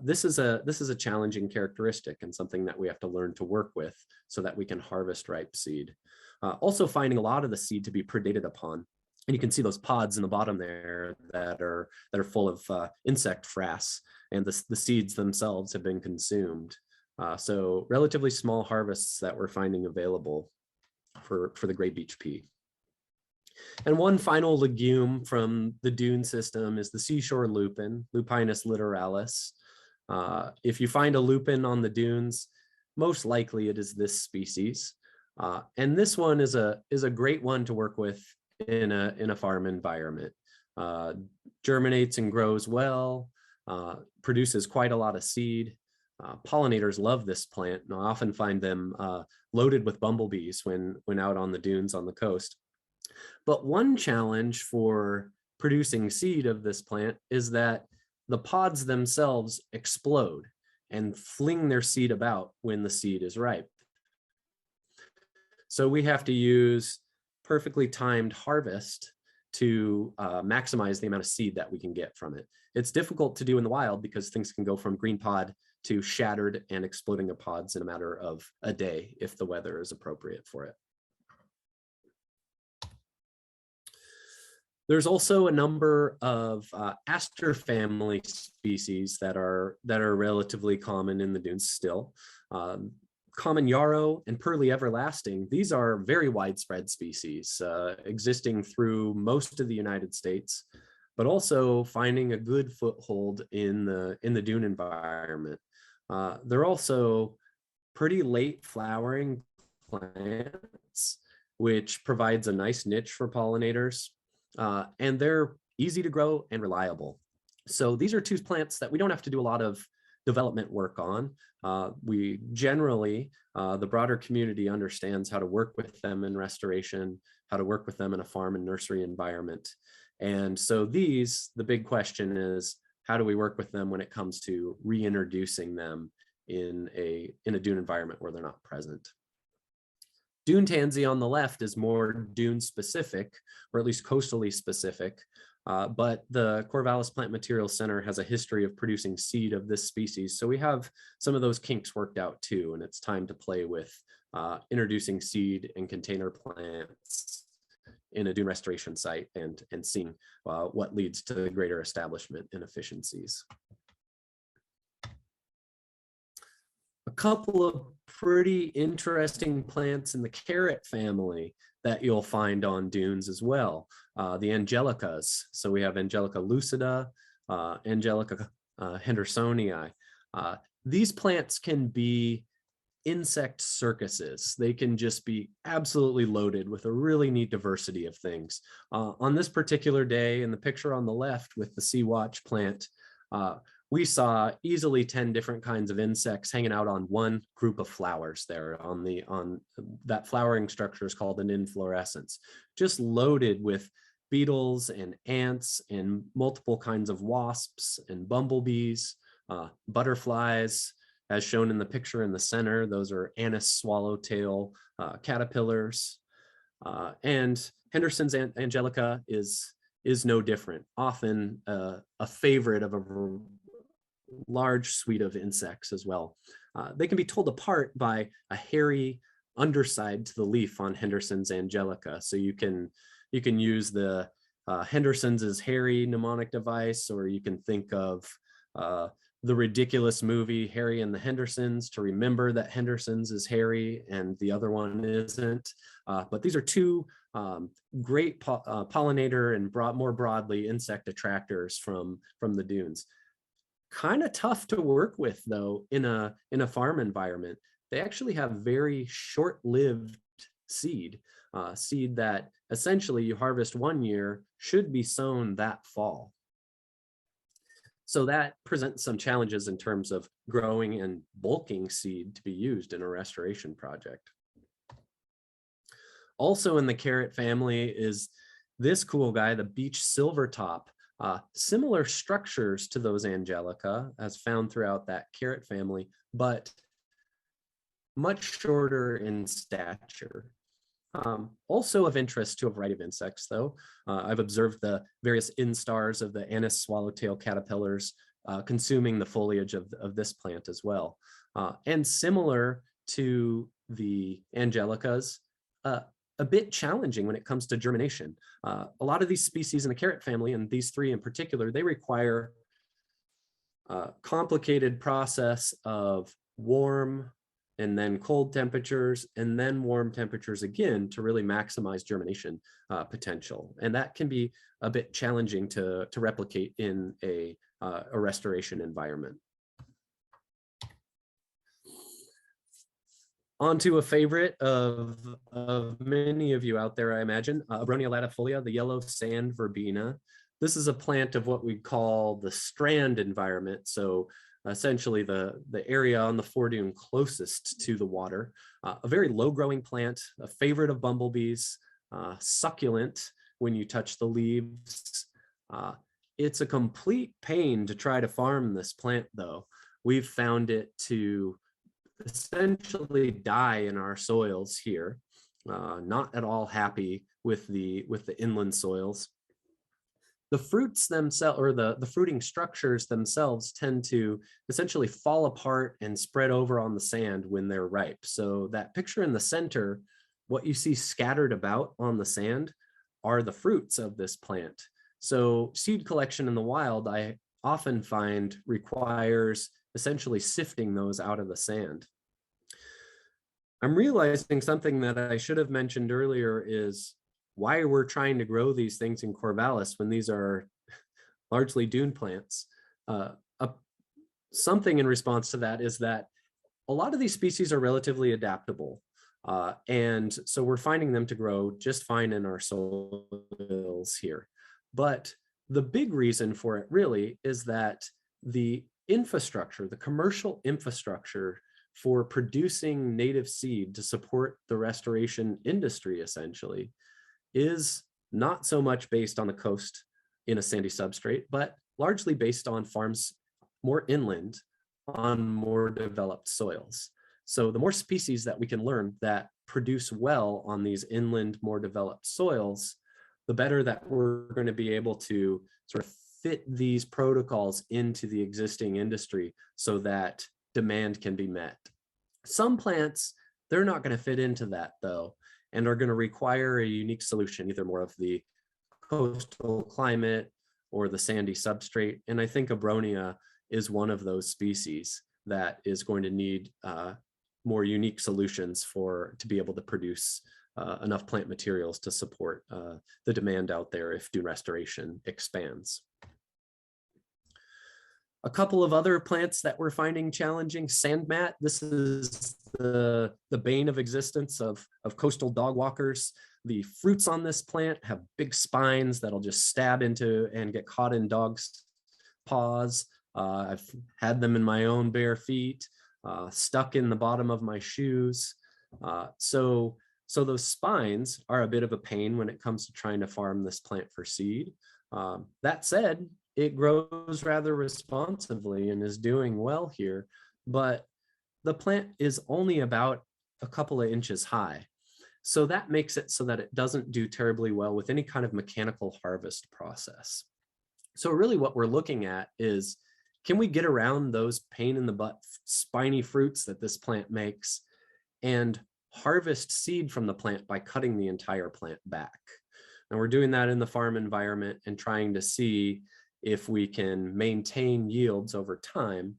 this is a challenging characteristic and something that we have to learn to work with so that we can harvest ripe seed. Also finding a lot of the seed to be predated upon. And you can see those pods in the bottom there that are full of insect frass, and the seeds themselves have been consumed. So relatively small harvests that we're finding available for the gray beach pea. And one final legume from the dune system is the seashore lupin, Lupinus littoralis. If you find a lupin on the dunes, most likely it is this species. And this one is a great one to work with in a farm environment. Germinates and grows well, produces quite a lot of seed. Pollinators love this plant, and I often find them loaded with bumblebees when out on the dunes on the coast. But one challenge for producing seed of this plant is that the pods themselves explode and fling their seed about when the seed is ripe. So we have to use perfectly timed harvest to maximize the amount of seed that we can get from it. It's difficult to do in the wild because things can go from green pod to shattered and exploding of pods in a matter of a day if the weather is appropriate for it. There's also a number of aster family species that are relatively common in the dunes still. Common yarrow and pearly everlasting, these are very widespread species existing through most of the United States, but also finding a good foothold in the dune environment. They're also pretty late flowering plants, which provides a nice niche for pollinators. And they're easy to grow and reliable. So these are two plants that we don't have to do a lot of development work on. We generally, the broader community understands how to work with them in restoration, how to work with them in a farm and nursery environment. And so these, the big question is, how do we work with them when it comes to reintroducing them in a dune environment where they're not present? Dune tansy on the left is more dune specific, or at least coastally specific, but the Corvallis Plant Materials Center has a history of producing seed of this species. So we have some of those kinks worked out too, and it's time to play with introducing seed and container plants in a dune restoration site and seeing what leads to the greater establishment and efficiencies. A couple of pretty interesting plants in the carrot family that you'll find on dunes as well. The angelicas. So we have Angelica lucida, Angelica hendersonii. These plants can be insect circuses. They can just be absolutely loaded with a really neat diversity of things. On this particular day, in the picture on the left with the CoastWatch plant, we saw easily 10 different kinds of insects hanging out on one group of flowers there on that flowering structure is called an inflorescence, just loaded with beetles and ants and multiple kinds of wasps and bumblebees, butterflies, as shown in the picture in the center. Those are anise swallowtail caterpillars. And Henderson's Angelica is no different, often a favorite of a large suite of insects as well. They can be told apart by a hairy underside to the leaf on Henderson's Angelica. So you can use the Henderson's hairy mnemonic device, or you can think of the ridiculous movie Harry and the Hendersons to remember that Henderson's is hairy and the other one isn't. But these are two great pollinator and more broadly insect attractors from the dunes. Kind of tough to work with though in a farm environment. They actually have very short-lived seed that essentially you harvest one year, should be sown that fall. So that presents some challenges in terms of growing and bulking seed to be used in a restoration project. Also in the carrot family is this cool guy, the beach silvertop. Similar structures to those Angelica as found throughout that carrot family, but much shorter in stature. Also of interest to a variety of insects though. I've observed the various instars of the anise swallowtail caterpillars consuming the foliage of this plant as well. And similar to the Angelicas, a bit challenging when it comes to germination. A lot of these species in the carrot family, and these three in particular, they require a complicated process of warm and then cold temperatures and then warm temperatures again to really maximize germination potential. And that can be a bit challenging to replicate in a restoration environment. Onto a favorite of many of you out there, I imagine, Abronia latifolia, the yellow sand verbena. This is a plant of what we call the strand environment. So essentially the area on the foredune closest to the water. A very low growing plant, a favorite of bumblebees, succulent when you touch the leaves. It's a complete pain to try to farm this plant though. We've found it to essentially die in our soils here. Not at all happy with the inland soils. The fruits themselves, or the fruiting structures themselves, tend to essentially fall apart and spread over on the sand when they're ripe. So that picture in the center, what you see scattered about on the sand are the fruits of this plant. So seed collection in the wild, I often find, requires essentially sifting those out of the sand. I'm realizing something that I should have mentioned earlier is why we're trying to grow these things in Corvallis when these are largely dune plants. something in response to that is that a lot of these species are relatively adaptable. And so we're finding them to grow just fine in our soils here. But the big reason for it really is that the infrastructure, the commercial infrastructure for producing native seed to support the restoration industry essentially is not so much based on the coast in a sandy substrate, but largely based on farms more inland on more developed soils. So the more species that we can learn that produce well on these inland, more developed soils, the better that we're going to be able to sort of fit these protocols into the existing industry so that demand can be met. Some plants, they're not going to fit into that though, and are going to require a unique solution, either more of the coastal climate or the sandy substrate. And I think Abronia is one of those species that is going to need more unique solutions to be able to produce enough plant materials to support the demand out there if dune restoration expands. A couple of other plants that we're finding challenging, sandmat. This is the bane of existence of coastal dog walkers. The fruits on this plant have big spines that'll just stab into and get caught in dogs' paws. I've had them in my own bare feet, stuck in the bottom of my shoes. So those spines are a bit of a pain when it comes to trying to farm this plant for seed. That said, it grows rather responsively and is doing well here, but the plant is only about a couple of inches high. So that makes it so that it doesn't do terribly well with any kind of mechanical harvest process. So really what we're looking at is, can we get around those pain in the butt spiny fruits that this plant makes and harvest seed from the plant by cutting the entire plant back? And we're doing that in the farm environment and trying to see if we can maintain yields over time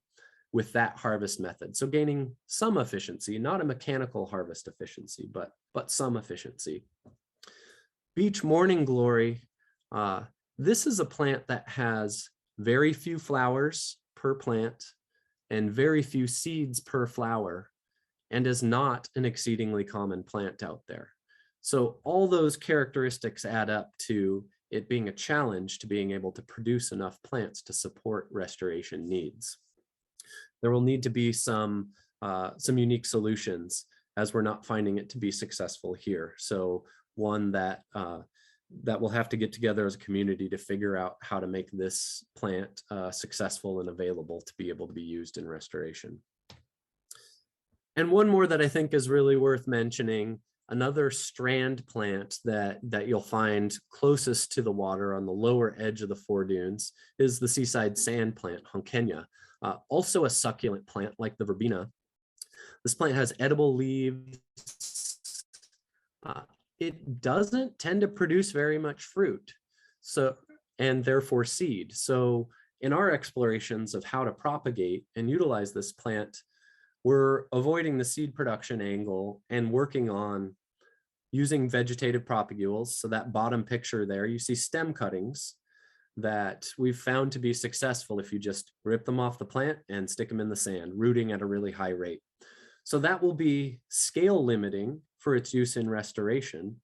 with that harvest method. So gaining some efficiency, not a mechanical harvest efficiency, but some efficiency. Beach morning glory. This is a plant that has very few flowers per plant and very few seeds per flower, and is not an exceedingly common plant out there. So all those characteristics add up to it being a challenge to being able to produce enough plants to support restoration needs. There will need to be some unique solutions, as we're not finding it to be successful here. So one that we'll have to get together as a community to figure out how to make this plant successful and available to be able to be used in restoration. And one more that I think is really worth mentioning, another strand plant that you'll find closest to the water on the lower edge of the foredunes is the seaside sand plant, Honkenia, also a succulent plant like the verbena. This plant has edible leaves. It doesn't tend to produce very much fruit, and therefore seed. So in our explorations of how to propagate and utilize this plant, we're avoiding the seed production angle and working on using vegetative propagules. So that bottom picture there, you see stem cuttings that we've found to be successful if you just rip them off the plant and stick them in the sand, rooting at a really high rate. So that will be scale limiting for its use in restoration.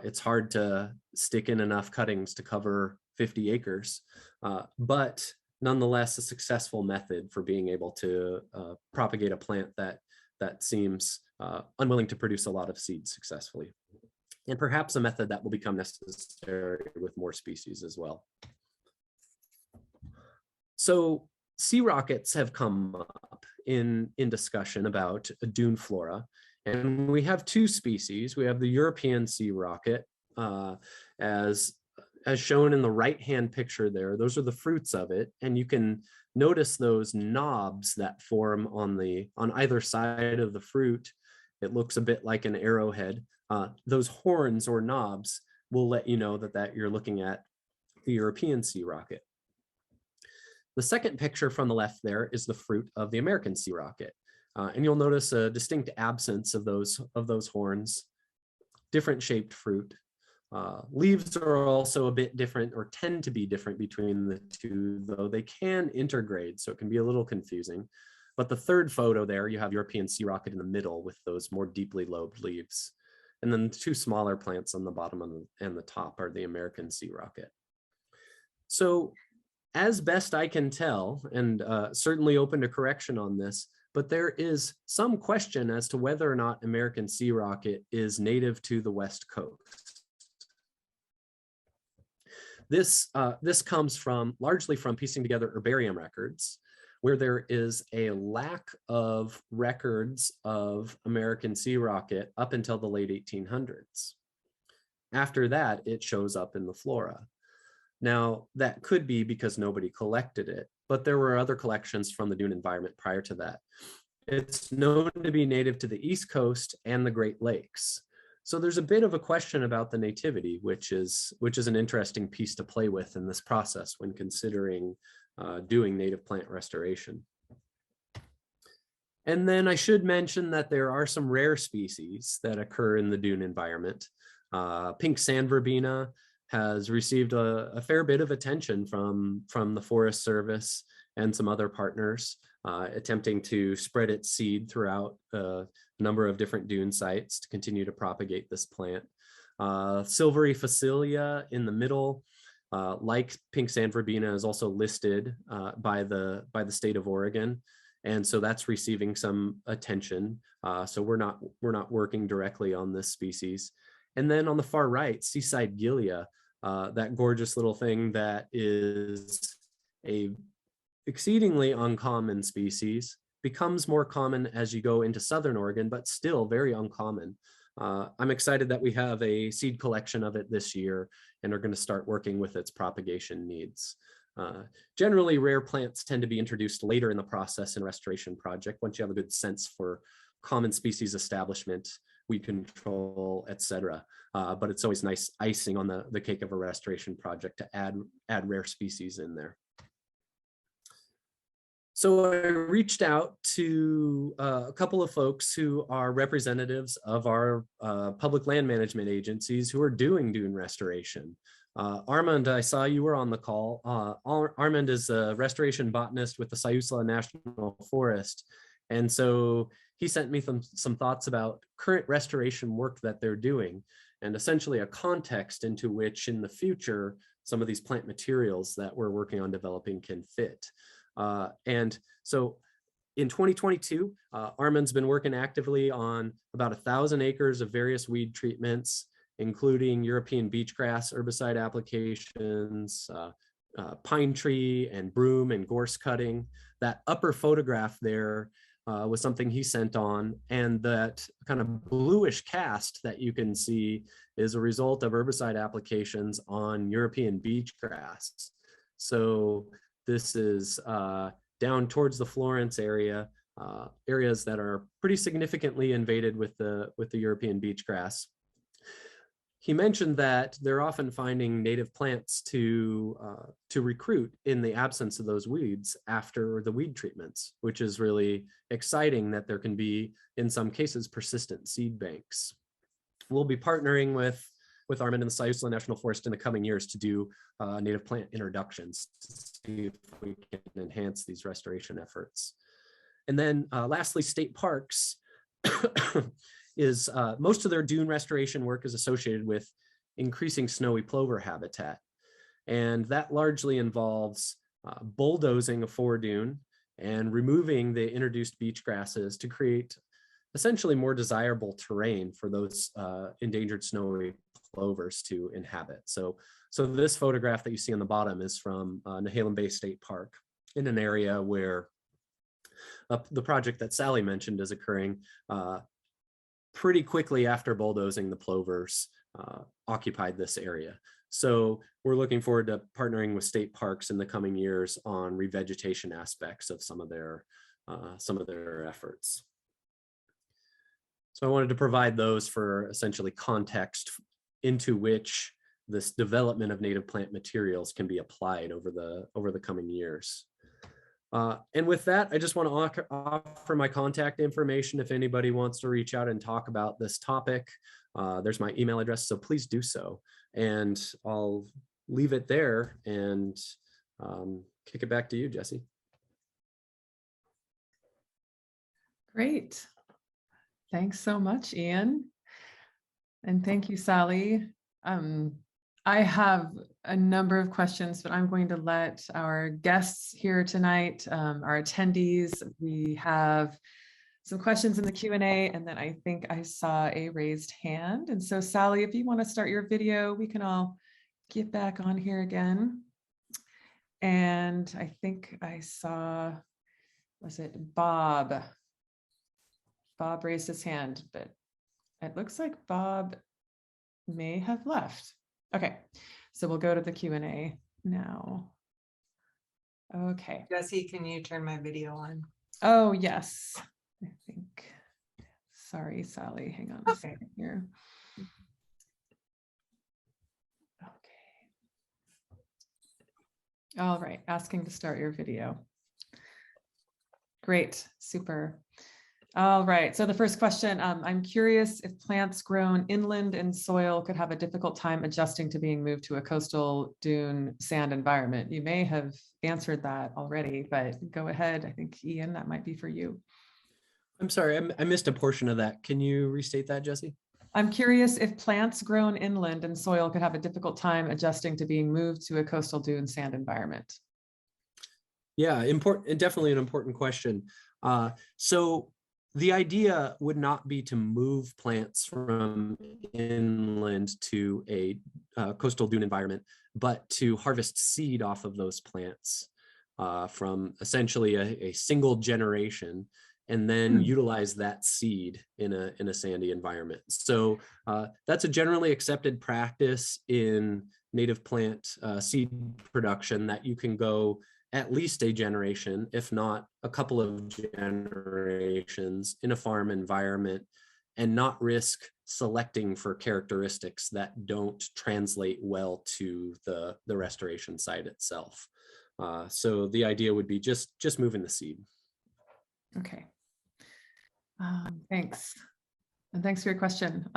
It's hard to stick in enough cuttings to cover 50 acres, but nonetheless a successful method for being able to propagate a plant that seems unwilling to produce a lot of seeds successfully. And perhaps a method that will become necessary with more species as well. So sea rockets have come up in discussion about dune flora. And we have two species. We have the European sea rocket, as shown in the right-hand picture there. Those are the fruits of it. And you can notice those knobs that form on either side of the fruit. It looks a bit like an arrowhead. Those horns or knobs will let you know that you're looking at the European sea rocket. The second picture from the left there is the fruit of the American sea rocket. And you'll notice a distinct absence of those horns, different shaped fruit. Leaves are also a bit different, or tend to be different between the two, though they can intergrade, so it can be a little confusing. But the third photo there, you have European sea rocket in the middle with those more deeply lobed leaves. And then the two smaller plants on the bottom and the top are the American sea rocket. So as best I can tell, and certainly open to correction on this, but there is some question as to whether or not American sea rocket is native to the West Coast. This comes largely from piecing together herbarium records, where there is a lack of records of American sea rocket up until the late 1800s. After that, it shows up in the flora. Now, that could be because nobody collected it, but there were other collections from the dune environment prior to that. It's known to be native to the East Coast and the Great Lakes. So there's a bit of a question about the nativity, which is an interesting piece to play with in this process when considering doing native plant restoration. And then I should mention that there are some rare species that occur in the dune environment. Pink sand verbena has received a fair bit of attention from the Forest Service and some other partners, attempting to spread its seed throughout a number of different dune sites to continue to propagate this plant. Silvery facilia in the middle, like pink sand verbena, is also listed by the state of Oregon, and so that's receiving some attention. So we're not working directly on this species. And then on the far right, seaside gilia, that gorgeous little thing that is a exceedingly uncommon species, becomes more common as you go into Southern Oregon, but still very uncommon. I'm excited that we have a seed collection of it this year and are going to start working with its propagation needs. Generally, rare plants tend to be introduced later in the process and restoration project, once you have a good sense for common species establishment, weed control, etc. But it's always nice icing on the cake of a restoration project to add rare species in there. So I reached out to a couple of folks who are representatives of our public land management agencies who are doing dune restoration. Armand, I saw you were on the call. Armand is a restoration botanist with the Siuslaw National Forest. And so he sent me some thoughts about current restoration work that they're doing, and essentially a context into which in the future some of these plant materials that we're working on developing can fit. And so in 2022, Armand's been working actively on about 1,000 acres of various weed treatments, including European beachgrass herbicide applications, pine tree and broom and gorse cutting. That upper photograph there was something he sent on, and that kind of bluish cast that you can see is a result of herbicide applications on European beachgrass. So this is down towards the Florence area, areas that are pretty significantly invaded with the European beachgrass. He mentioned that they're often finding native plants to recruit in the absence of those weeds after the weed treatments, which is really exciting that there can be, in some cases, persistent seed banks. We'll be partnering with Armand and the Siuslaw National Forest in the coming years to do native plant introductions to see if we can enhance these restoration efforts. And then lastly, state parks is most of their dune restoration work is associated with increasing snowy plover habitat. And that largely involves bulldozing a foredune and removing the introduced beach grasses to create essentially more desirable terrain for those endangered snowy plovers to inhabit. So this photograph that you see on the bottom is from Nehalem Bay State Park, in an area where the project that Sally mentioned is occurring pretty quickly after bulldozing. The plovers occupied this area. So we're looking forward to partnering with state parks in the coming years on revegetation aspects of some of their efforts. So I wanted to provide those for essentially context into which this development of native plant materials can be applied over the coming years. And with that, I just want to offer my contact information if anybody wants to reach out and talk about this topic. There's my email address, so please do so. And I'll leave it there and kick it back to you, Jesse.
Great. Thanks so much, Ian. And thank you, Sally. I have a number of questions, but I'm going to let our guests here tonight, our attendees, we have some questions in the Q&A, and then I think I saw a raised hand. And so Sally, if you want to start your video, we can all get back on here again. And I think I saw, was it Bob? Bob raised his hand, but it looks like Bob may have left. Okay, so we'll go to the Q&A now. Okay.
Jesse, can you turn my video on?
Oh, yes. I think. Sorry, Sally. Hang on a
Okay.
second here. Okay. All right. Asking to start your video. Great. Super. All right. So the first question, I'm curious if plants grown inland in soil could have a difficult time adjusting to being moved to a coastal dune sand environment. You may have answered that already, but go ahead. I think, Ian, that might be for you.
I'm sorry, I missed a portion of that. Can you restate that, Jesse?
I'm curious if plants grown inland in soil could have a difficult time adjusting to being moved to a coastal dune sand environment.
Yeah, important, definitely an important question. So the idea would not be to move plants from inland to a coastal dune environment, but to harvest seed off of those plants from essentially a single generation, and then utilize that seed in a sandy environment. So that's a generally accepted practice in native plant seed production, that you can go at least a generation, if not a couple of generations in a farm environment, and not risk selecting for characteristics that don't translate well to the restoration site itself. So the idea would be just moving the seed.
Okay. Thanks. And thanks for your question.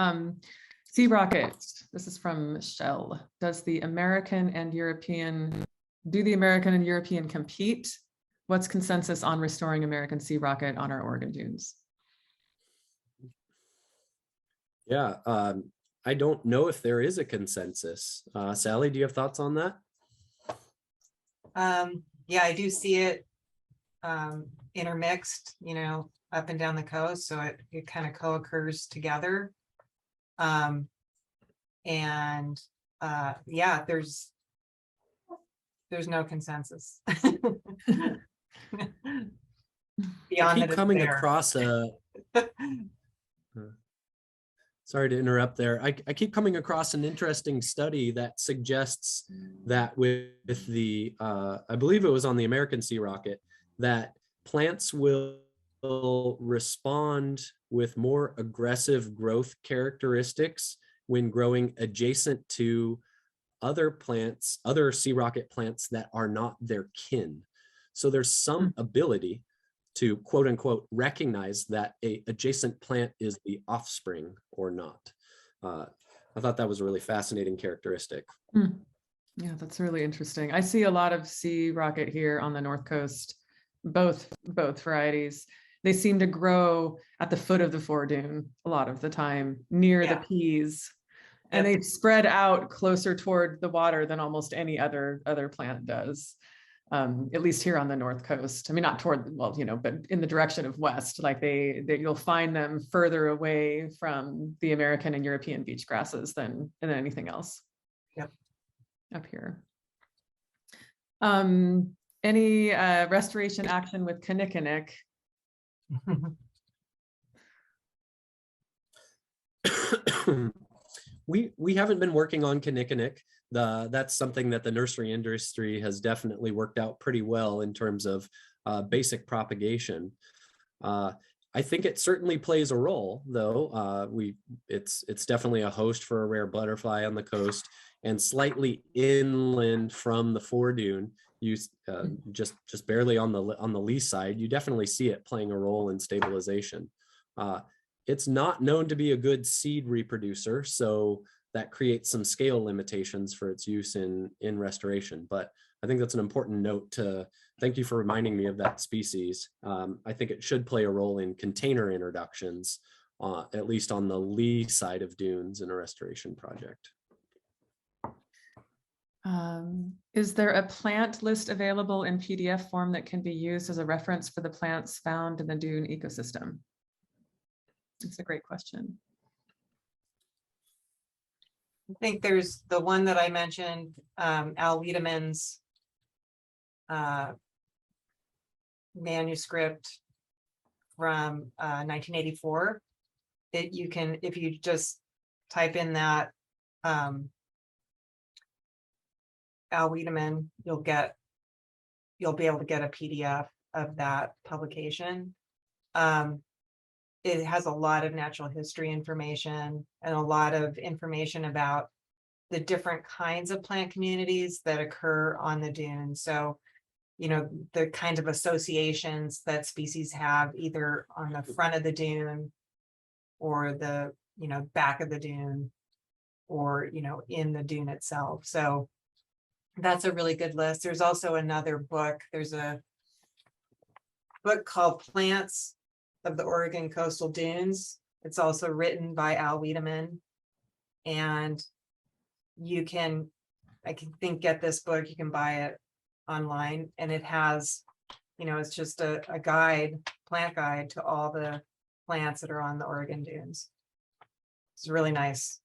Sea rockets, this is from Michelle. Do the American and European compete? What's consensus on restoring American sea rocket on our Oregon dunes?
Yeah, I don't know if there is a consensus. Sally, do you have thoughts on that?
Yeah, I do see it intermixed, up and down the coast, so it kind of co-occurs together. Yeah, there's no consensus. Beyond
keep coming across a sorry to interrupt there. I keep coming across an interesting study that suggests that with the I believe it was on the American sea rocket, that plants will respond with more aggressive growth characteristics when growing adjacent to other plants, other sea rocket plants that are not their kin. So there's some ability to quote unquote recognize that a adjacent plant is the offspring or not. I thought that was a really fascinating characteristic.
Yeah, that's really interesting. I see a lot of sea rocket here on the North Coast, both varieties. They seem to grow at the foot of the foredune a lot of the time, near the peas. And they spread out closer toward the water than almost any other plant does, at least here on the North Coast. I mean, not toward, well, but in the direction of west, like you'll find them further away from the American and European beach grasses than anything else.
Yep.
Up here. Any restoration action with kinnikinnick?
We haven't been working on kinnikinnick. That's something that the nursery industry has definitely worked out pretty well in terms of basic propagation. I think it certainly plays a role, though. It's definitely a host for a rare butterfly on the coast, and slightly inland from the foredune, you just barely on the lee side, you definitely see it playing a role in stabilization. It's not known to be a good seed reproducer, so that creates some scale limitations for its use in restoration. But I think that's an important note to thank you for reminding me of that species. I think it should play a role in container introductions, at least on the lee side of dunes in a restoration project.
Is there a plant list available in PDF form that can be used as a reference for the plants found in the dune ecosystem? It's a great question.
I think there's the one that I mentioned, Al Wiedemann's manuscript from 1984. You can, if you just type in that Al Wiedemann, you'll be able to get a PDF of that publication. It has a lot of natural history information and a lot of information about the different kinds of plant communities that occur on the dune. So, you know, the kinds of associations that species have either on the front of the dune or the, you know, back of the dune or, you know, in the dune itself. So that's a really good list. There's also another book. There's a book called Plants of the Oregon Coastal Dunes. It's also written by Al Wiedemann. And you can, I think, get this book, you can buy it online, and it has, you know, it's just a guide, plant guide to all the plants that are on the Oregon dunes. It's a really nice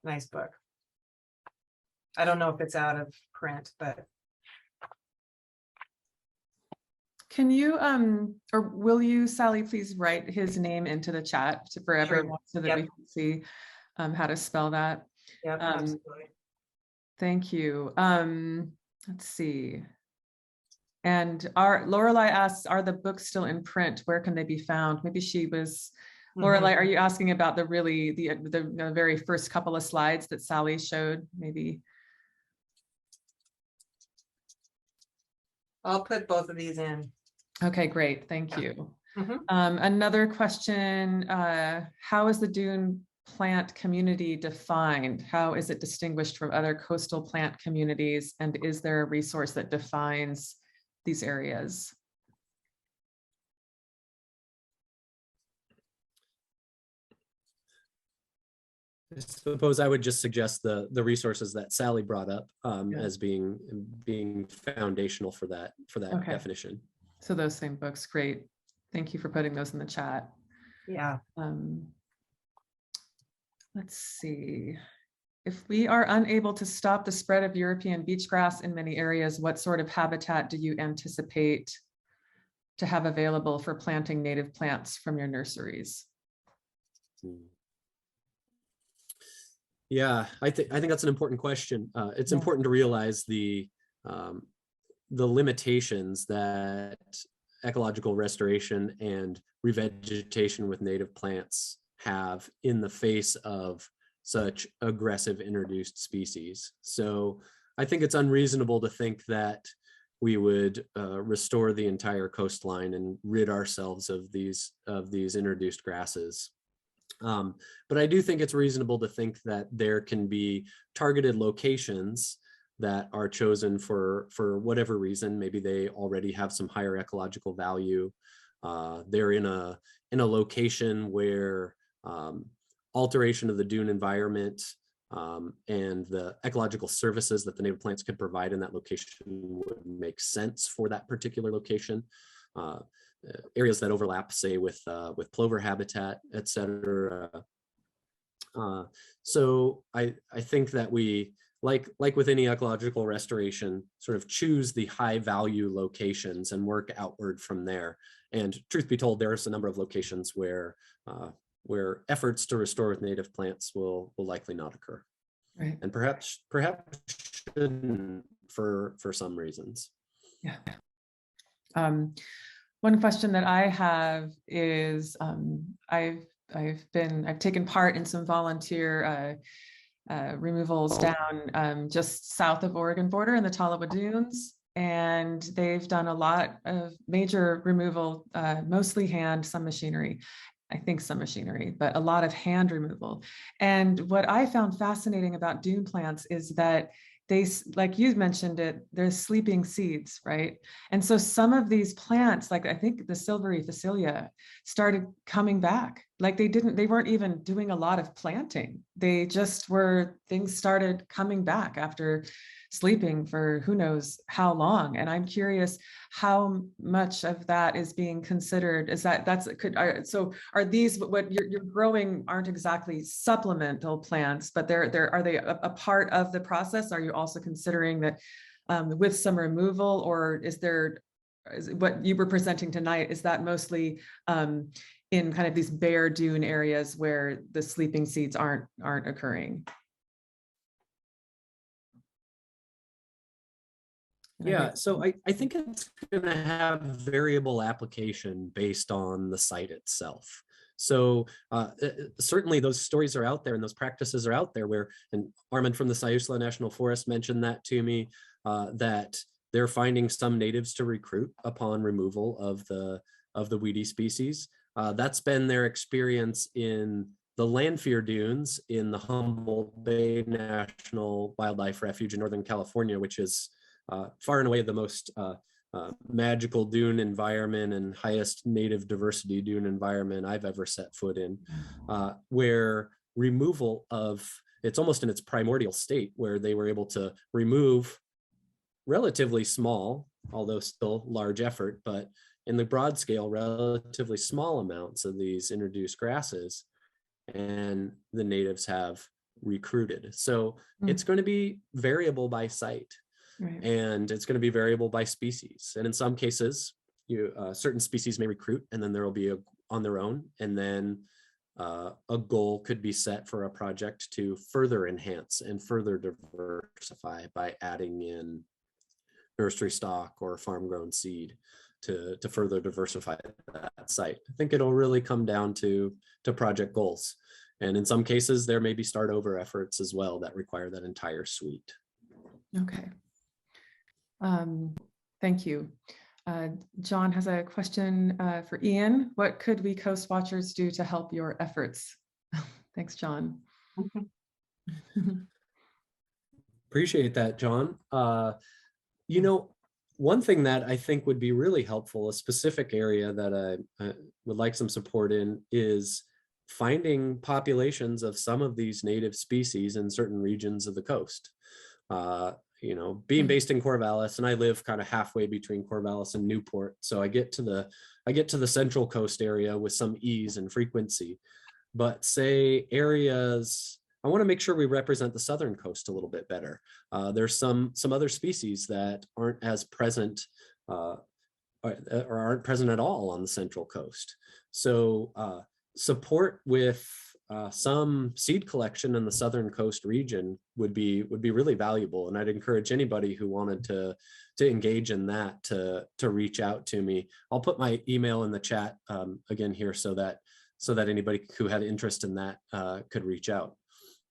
book. I don't know if it's out of print, but.
Can you, or will you, Sally, please write his name into the chat for everyone so that we can see how to spell that?
Yep, absolutely.
Thank you. Let's see. And Lorelei asks, are the books still in print? Where can they be found? Maybe she was, Lorelei, are you asking about the very first couple of slides that Sally showed? Maybe.
I'll put both of these in.
Okay, great. Thank you. Another question, how is the dune plant community defined? How is it distinguished from other coastal plant communities? And is there a resource that defines these areas?
I suppose I would just suggest the resources that Sally brought up as being foundational for that
Okay.
definition.
So those same books, great. Thank you for putting those in the chat.
Yeah.
Let's see. If we are unable to stop the spread of European beachgrass in many areas, what sort of habitat do you anticipate to have available for planting native plants from your nurseries?
Yeah, I think that's an important question. It's important to realize the limitations that ecological restoration and revegetation with native plants have in the face of such aggressive introduced species. So I think it's unreasonable to think that we would restore the entire coastline and rid ourselves of these introduced grasses. But I do think it's reasonable to think that there can be targeted locations that are chosen for whatever reason. Maybe they already have some higher ecological value. They're in a location where alteration of the dune environment and the ecological services that the native plants could provide in that location would make sense for that particular location. Areas that overlap, say, with plover habitat, et cetera. So I think that we, like with any ecological restoration, sort of choose the high value locations and work outward from there. And truth be told, there's a number of locations where efforts to restore with native plants will likely not occur.
Right.
And perhaps shouldn't for some reasons.
Yeah. One question that I have is I've taken part in some volunteer removals down just south of Oregon border in the Tolowa Dunes, and they've done a lot of major removal, mostly hand, some machinery. I think some machinery, but a lot of hand removal. And what I found fascinating about dune plants is that like you mentioned it, there's sleeping seeds, right? And so some of these plants, like I think the silvery Phacelia, started coming back. Like they weren't even doing a lot of planting. Things started coming back after sleeping for who knows how long. And I'm curious how much of that is being considered. So are these what you're growing aren't exactly supplemental plants, but are they a part of the process? Are you also considering that with some removal, or is what you were presenting tonight, is that mostly in kind of these bare dune areas where the sleeping seeds aren't occurring?
Yeah, so I think it's going to have variable application based on the site itself. So certainly those stories are out there and those practices are out there where, and Armin from the Siuslaw National Forest mentioned that to me, that they're finding some natives to recruit upon removal of the weedy species. That's been their experience in the Lanphier dunes in the Humboldt Bay National Wildlife Refuge in Northern California, which is far and away the most magical dune environment and highest native diversity dune environment I've ever set foot in, where removal it's almost in its primordial state, where they were able to remove relatively small, although still large effort, but in the broad scale, relatively small amounts of these introduced grasses, and the natives have recruited. So it's going to be variable by site.
Right.
And it's going to be variable by species. And in some cases, certain species may recruit and then there will be on their own. And then a goal could be set for a project to further enhance and further diversify by adding in nursery stock or farm grown seed to further diversify that site. I think it'll really come down to project goals. And in some cases, there may be start over efforts as well that require that entire suite.
Okay. Thank you. John has a question for Ian. What could we Coast Watchers do to help your efforts? Thanks, John.
Appreciate that, John. One thing that I think would be really helpful, a specific area that I would like some support in, is finding populations of some of these native species in certain regions of the coast. Being based in Corvallis, and I live kind of halfway between Corvallis and Newport, so I get to the Central Coast area with some ease and frequency. But say areas, I want to make sure we represent the Southern Coast a little bit better. There's some other species that aren't as present or aren't present at all on the Central Coast. So support with some seed collection in the Southern Coast region would be really valuable, and I'd encourage anybody who wanted to engage in that to reach out to me. I'll put my email in the chat again here so that anybody who had interest in that could reach out.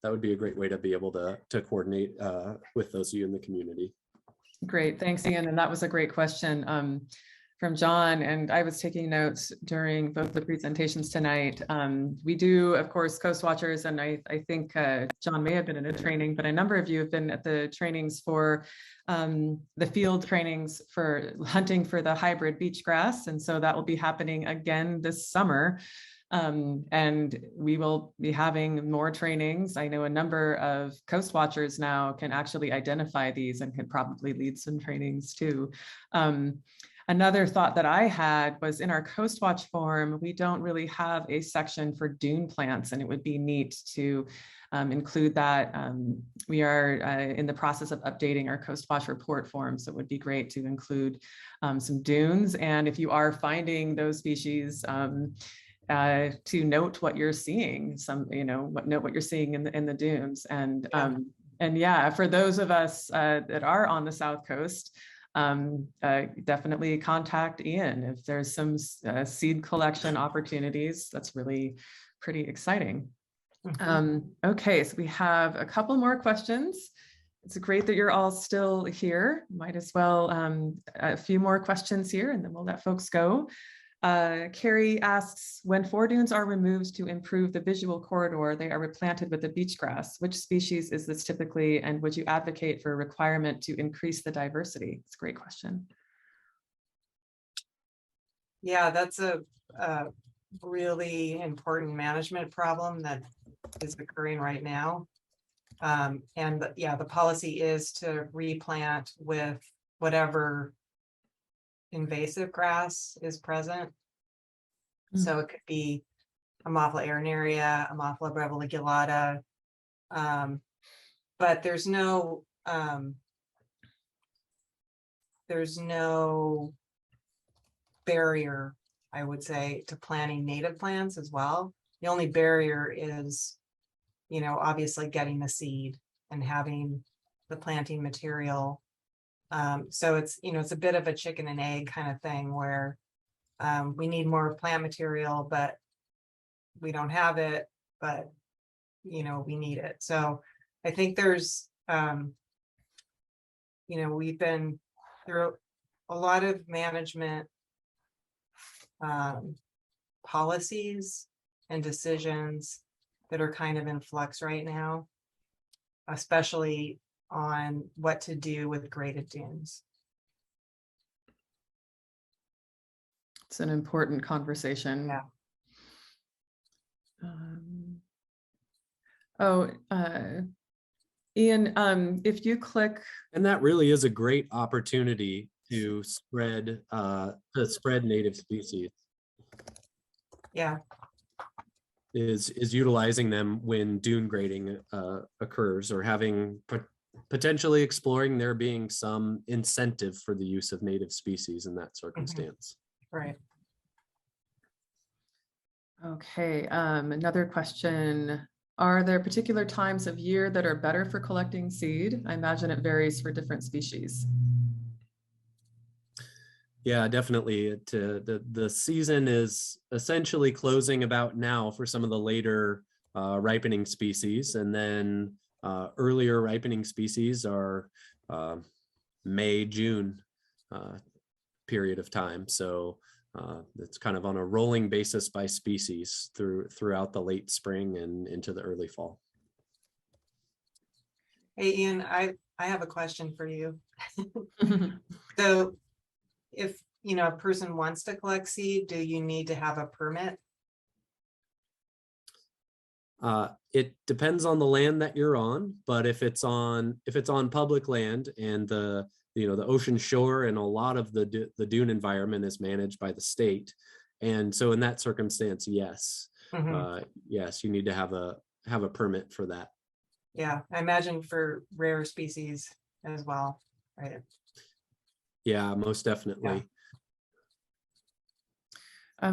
That would be a great way to be able to coordinate with those of you in the community.
Great, thanks, Ian. And that was a great question from John, and I was taking notes during both the presentations tonight. We do, of course, Coast Watchers, and I think John may have been in a training, but a number of you have been at the trainings for the field trainings for hunting for the hybrid beachgrass, and so that will be happening again this summer. And we will be having more trainings. I know a number of Coast Watchers now can actually identify these and can probably lead some trainings too. Another thought that I had was in our Coast Watch form, we don't really have a section for dune plants, and it would be neat to include that. We are in the process of updating our Coast Watch report form, so it would be great to include some dunes. And if you are finding those species, to note what you're seeing, note what you're seeing in the dunes. And yeah, for those of us that are on the South Coast, definitely contact Ian if there's some seed collection opportunities. That's really pretty exciting. Okay, so we have a couple more questions. It's great that you're all still here. Might as well a few more questions here, and then we'll let folks go. Carrie asks, when foredunes are removed to improve the visual corridor, they are replanted with the beachgrass. Which species is this typically, and would you advocate for a requirement to increase the diversity? It's a great question.
Yeah, that's a really important management problem that is occurring right now. Yeah, the policy is to replant with whatever invasive grass is present. So it could be Ammophila arenaria, Ammophila breviligulata, but there's no barrier, I would say, to planting native plants as well. The only barrier is, obviously getting the seed and having the planting material. So it's, it's a bit of a chicken and egg kind of thing where we need more plant material, but we don't have it, but we need it. So I think there's we've been through a lot of management policies and decisions that are kind of in flux right now, especially on what to do with graded dunes.
It's an important conversation.
Yeah.
Ian, if you click,
And that really is a great opportunity to spread native species.
Yeah.
Is utilizing them when dune grading occurs, or having potentially exploring there being some incentive for the use of native species in that circumstance.
Right.
okay, another question. Are there particular times of year that are better for collecting seed? I imagine it varies for different species.
Yeah, definitely. The season is essentially closing about now for some of the later ripening species, and then earlier ripening species are May, June period of time. So it's kind of on a rolling basis by species throughout the late spring and into the early fall.
Hey, Ian, I have a question for you. So if, a person wants to collect seed, do you need to have a permit?
It depends on the land that you're on, but if it's on public land and the ocean shore and a lot of the dune environment is managed by the state, and so in that circumstance, yes, yes, you need to have a permit for that.
Yeah, I imagine for rare species as well, right?
Yeah, most definitely.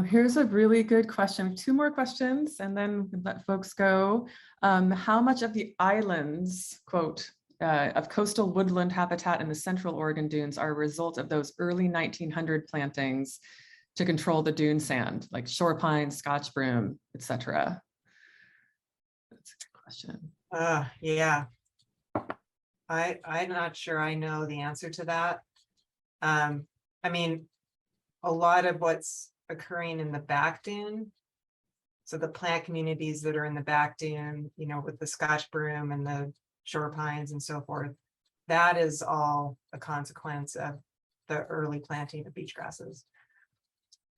Here's a really good question. 2 more questions and then let folks go. How much of the islands, quote, of coastal woodland habitat in the central Oregon dunes are a result of those early 1900 plantings to control the dune sand, like shore pine, Scotch broom, etc.? That's a good question.
Yeah. I'm not sure I know the answer to that. I mean, a lot of what's occurring in the back dune, so the plant communities that are in the back dune, with the Scotch broom and the shore pines and so forth, that is all a consequence of the early planting of beach grasses.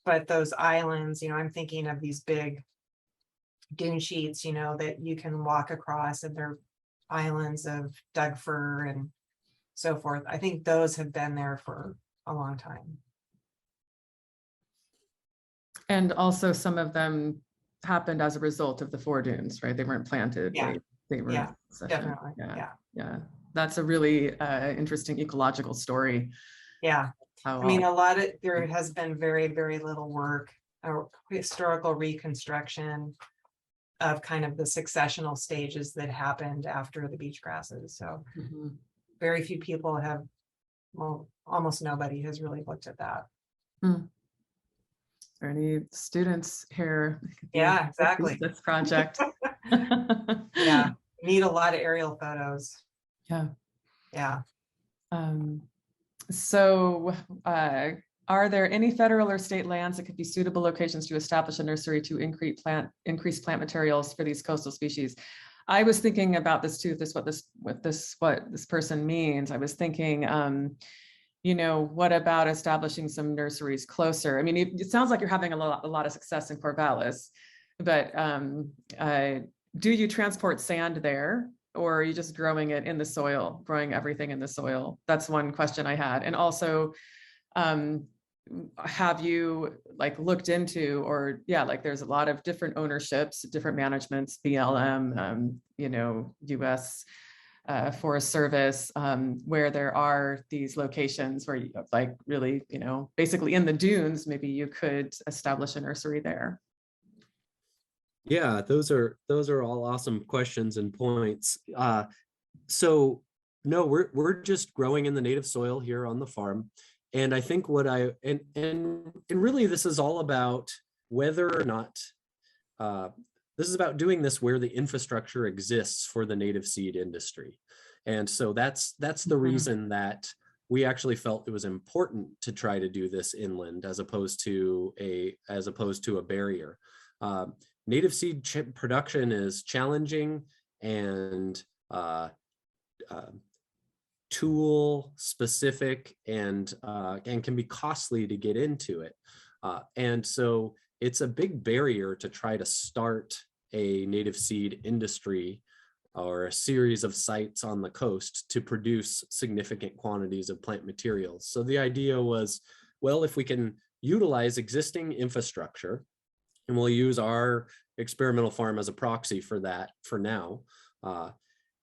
But those islands, I'm thinking of these big dune sheets, that you can walk across, and they're islands of Doug fir and so forth. I think those have been there for a long time.
And also some of them happened as a result of the foredunes, right? They weren't planted.
Yeah.
They were.
Yeah,
succession.
definitely.
Yeah. That's a really interesting ecological story.
Yeah. I mean, there has been very, very little work or historical reconstruction of kind of the successional stages that happened after the beach grasses. So very few people have, well, almost nobody has really looked at that.
Are any students here?
Yeah, exactly.
This project.
Yeah, need a lot of aerial photos.
Yeah.
Yeah.
So are there any federal or state lands that could be suitable locations to establish a nursery to increase plant materials for these coastal species? I was thinking about this too, what this person means. I was thinking, what about establishing some nurseries closer? I mean, it sounds like you're having a lot of success in Corvallis, but do you transport sand there, or are you just growing it in the soil, growing everything in the soil? That's one question I had. And also, have you looked into, or there's a lot of different ownerships, different managements, BLM, US Forest Service, where there are these locations where you really, basically in the dunes, maybe you could establish a nursery there.
Yeah, those are all awesome questions and points. So no, we're just growing in the native soil here on the farm. And I think and really this is all about whether or not, this is about doing this where the infrastructure exists for the native seed industry. And so that's the reason that we actually felt it was important to try to do this inland as opposed to a barrier. Native seed production is challenging and tool specific and can be costly to get into it. And so it's a big barrier to try to start a native seed industry or a series of sites on the coast to produce significant quantities of plant materials. So the idea was, well, if we can utilize existing infrastructure, and we'll use our experimental farm as a proxy for that for now,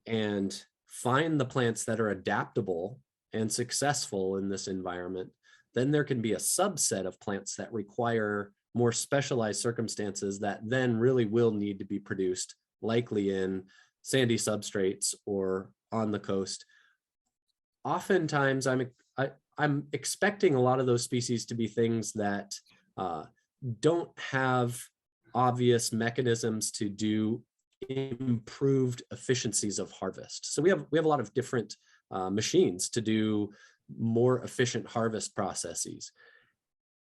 and find the plants that are adaptable and successful in this environment, then there can be a subset of plants that require more specialized circumstances that then really will need to be produced, likely in sandy substrates or on the coast. Oftentimes, I'm expecting a lot of those species to be things that don't have obvious mechanisms to do improved efficiencies of harvest. So we have a lot of different machines to do more efficient harvest processes.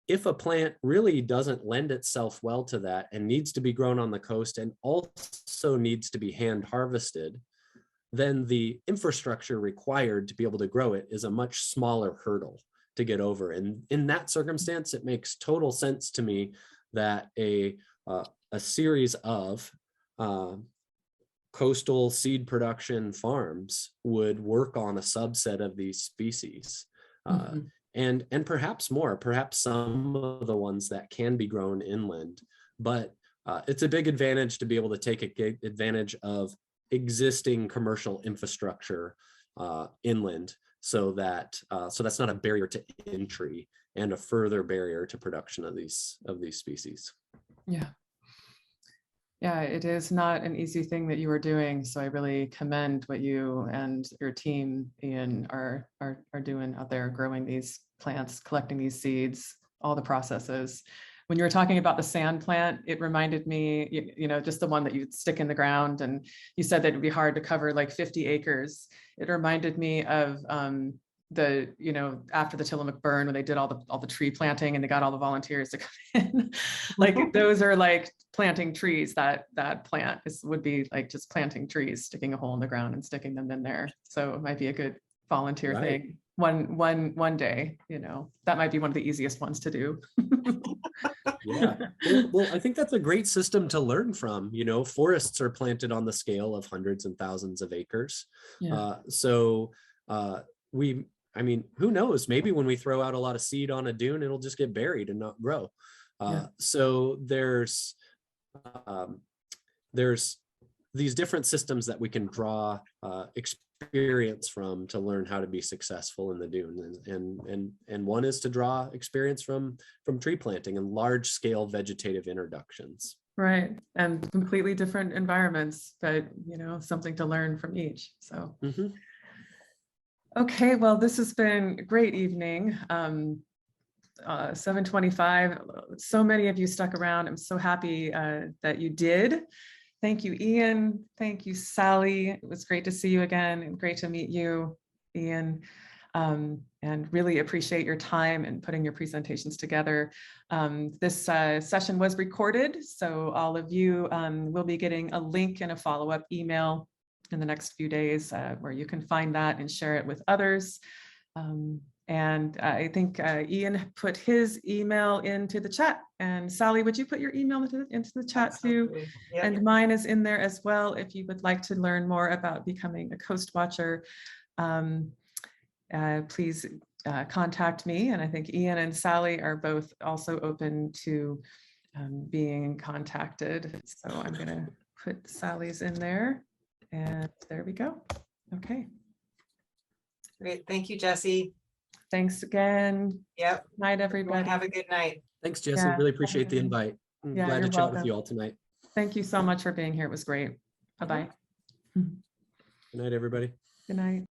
If a plant really doesn't lend itself well to that and needs to be grown on the coast and also needs to be hand harvested, then the infrastructure required to be able to grow it is a much smaller hurdle to get over. And in that circumstance, it makes total sense to me that a series of coastal seed production farms would work on a subset of these species. And perhaps some of the ones that can be grown inland, but it's a big advantage to be able to take advantage of existing commercial infrastructure inland, so that's not a barrier to entry and a further barrier to production of these species.
Yeah, it is not an easy thing that you are doing. So I really commend what you and your team, Ian, are doing out there, growing these plants, collecting these seeds, all the processes. When you were talking about the sand plant, it reminded me, just the one that you stick in the ground, and you said that it'd be hard to cover 50 acres. It reminded me of after the Tillamook burn, when they did all the tree planting and they got all the volunteers to come in, those are planting trees. That plant would be just planting trees, sticking a hole in the ground and sticking them in there. So it might be a good volunteer thing. One day, that might be one of the easiest ones to do.
Yeah. Well, I think that's a great system to learn from. Forests are planted on the scale of hundreds and thousands of acres.
Yeah.
Who knows? Maybe when we throw out a lot of seed on a dune, it'll just get buried and not grow. So there's these different systems that we can draw experience from to learn how to be successful in the dune. And one is to draw experience from tree planting and large scale vegetative introductions.
Right. And completely different environments, but something to learn from each. So. Okay, well, this has been a great evening. 7:25. So many of you stuck around. I'm so happy that you did. Thank you, Ian. Thank you, Sally. It was great to see you again and great to meet you, Ian. and really appreciate your time and putting your presentations together. This session was recorded, so all of you will be getting a link and a follow-up email in the next few days where you can find that and share it with others. And I think Ian put his email into the chat. And Sally, would you put your email into the chat too?
Absolutely. Yep.
And mine is in there as well if you would like to learn more about becoming a Coast Watcher. Please contact me. And I think Ian and Sally are both also open to being contacted. So I'm going to put Sally's in there. And there we go. Okay.
Great. Thank you, Jesse.
Thanks again.
Yep.
Night,
Everyone
everybody.
have a good night.
Thanks, Jesse.
Yeah.
Really appreciate the invite. I'm
Yeah,
glad to
you're
chat with
welcome.
you all tonight.
Thank you so much for being here. It was great. Bye-bye.
Good night, everybody.
Good night.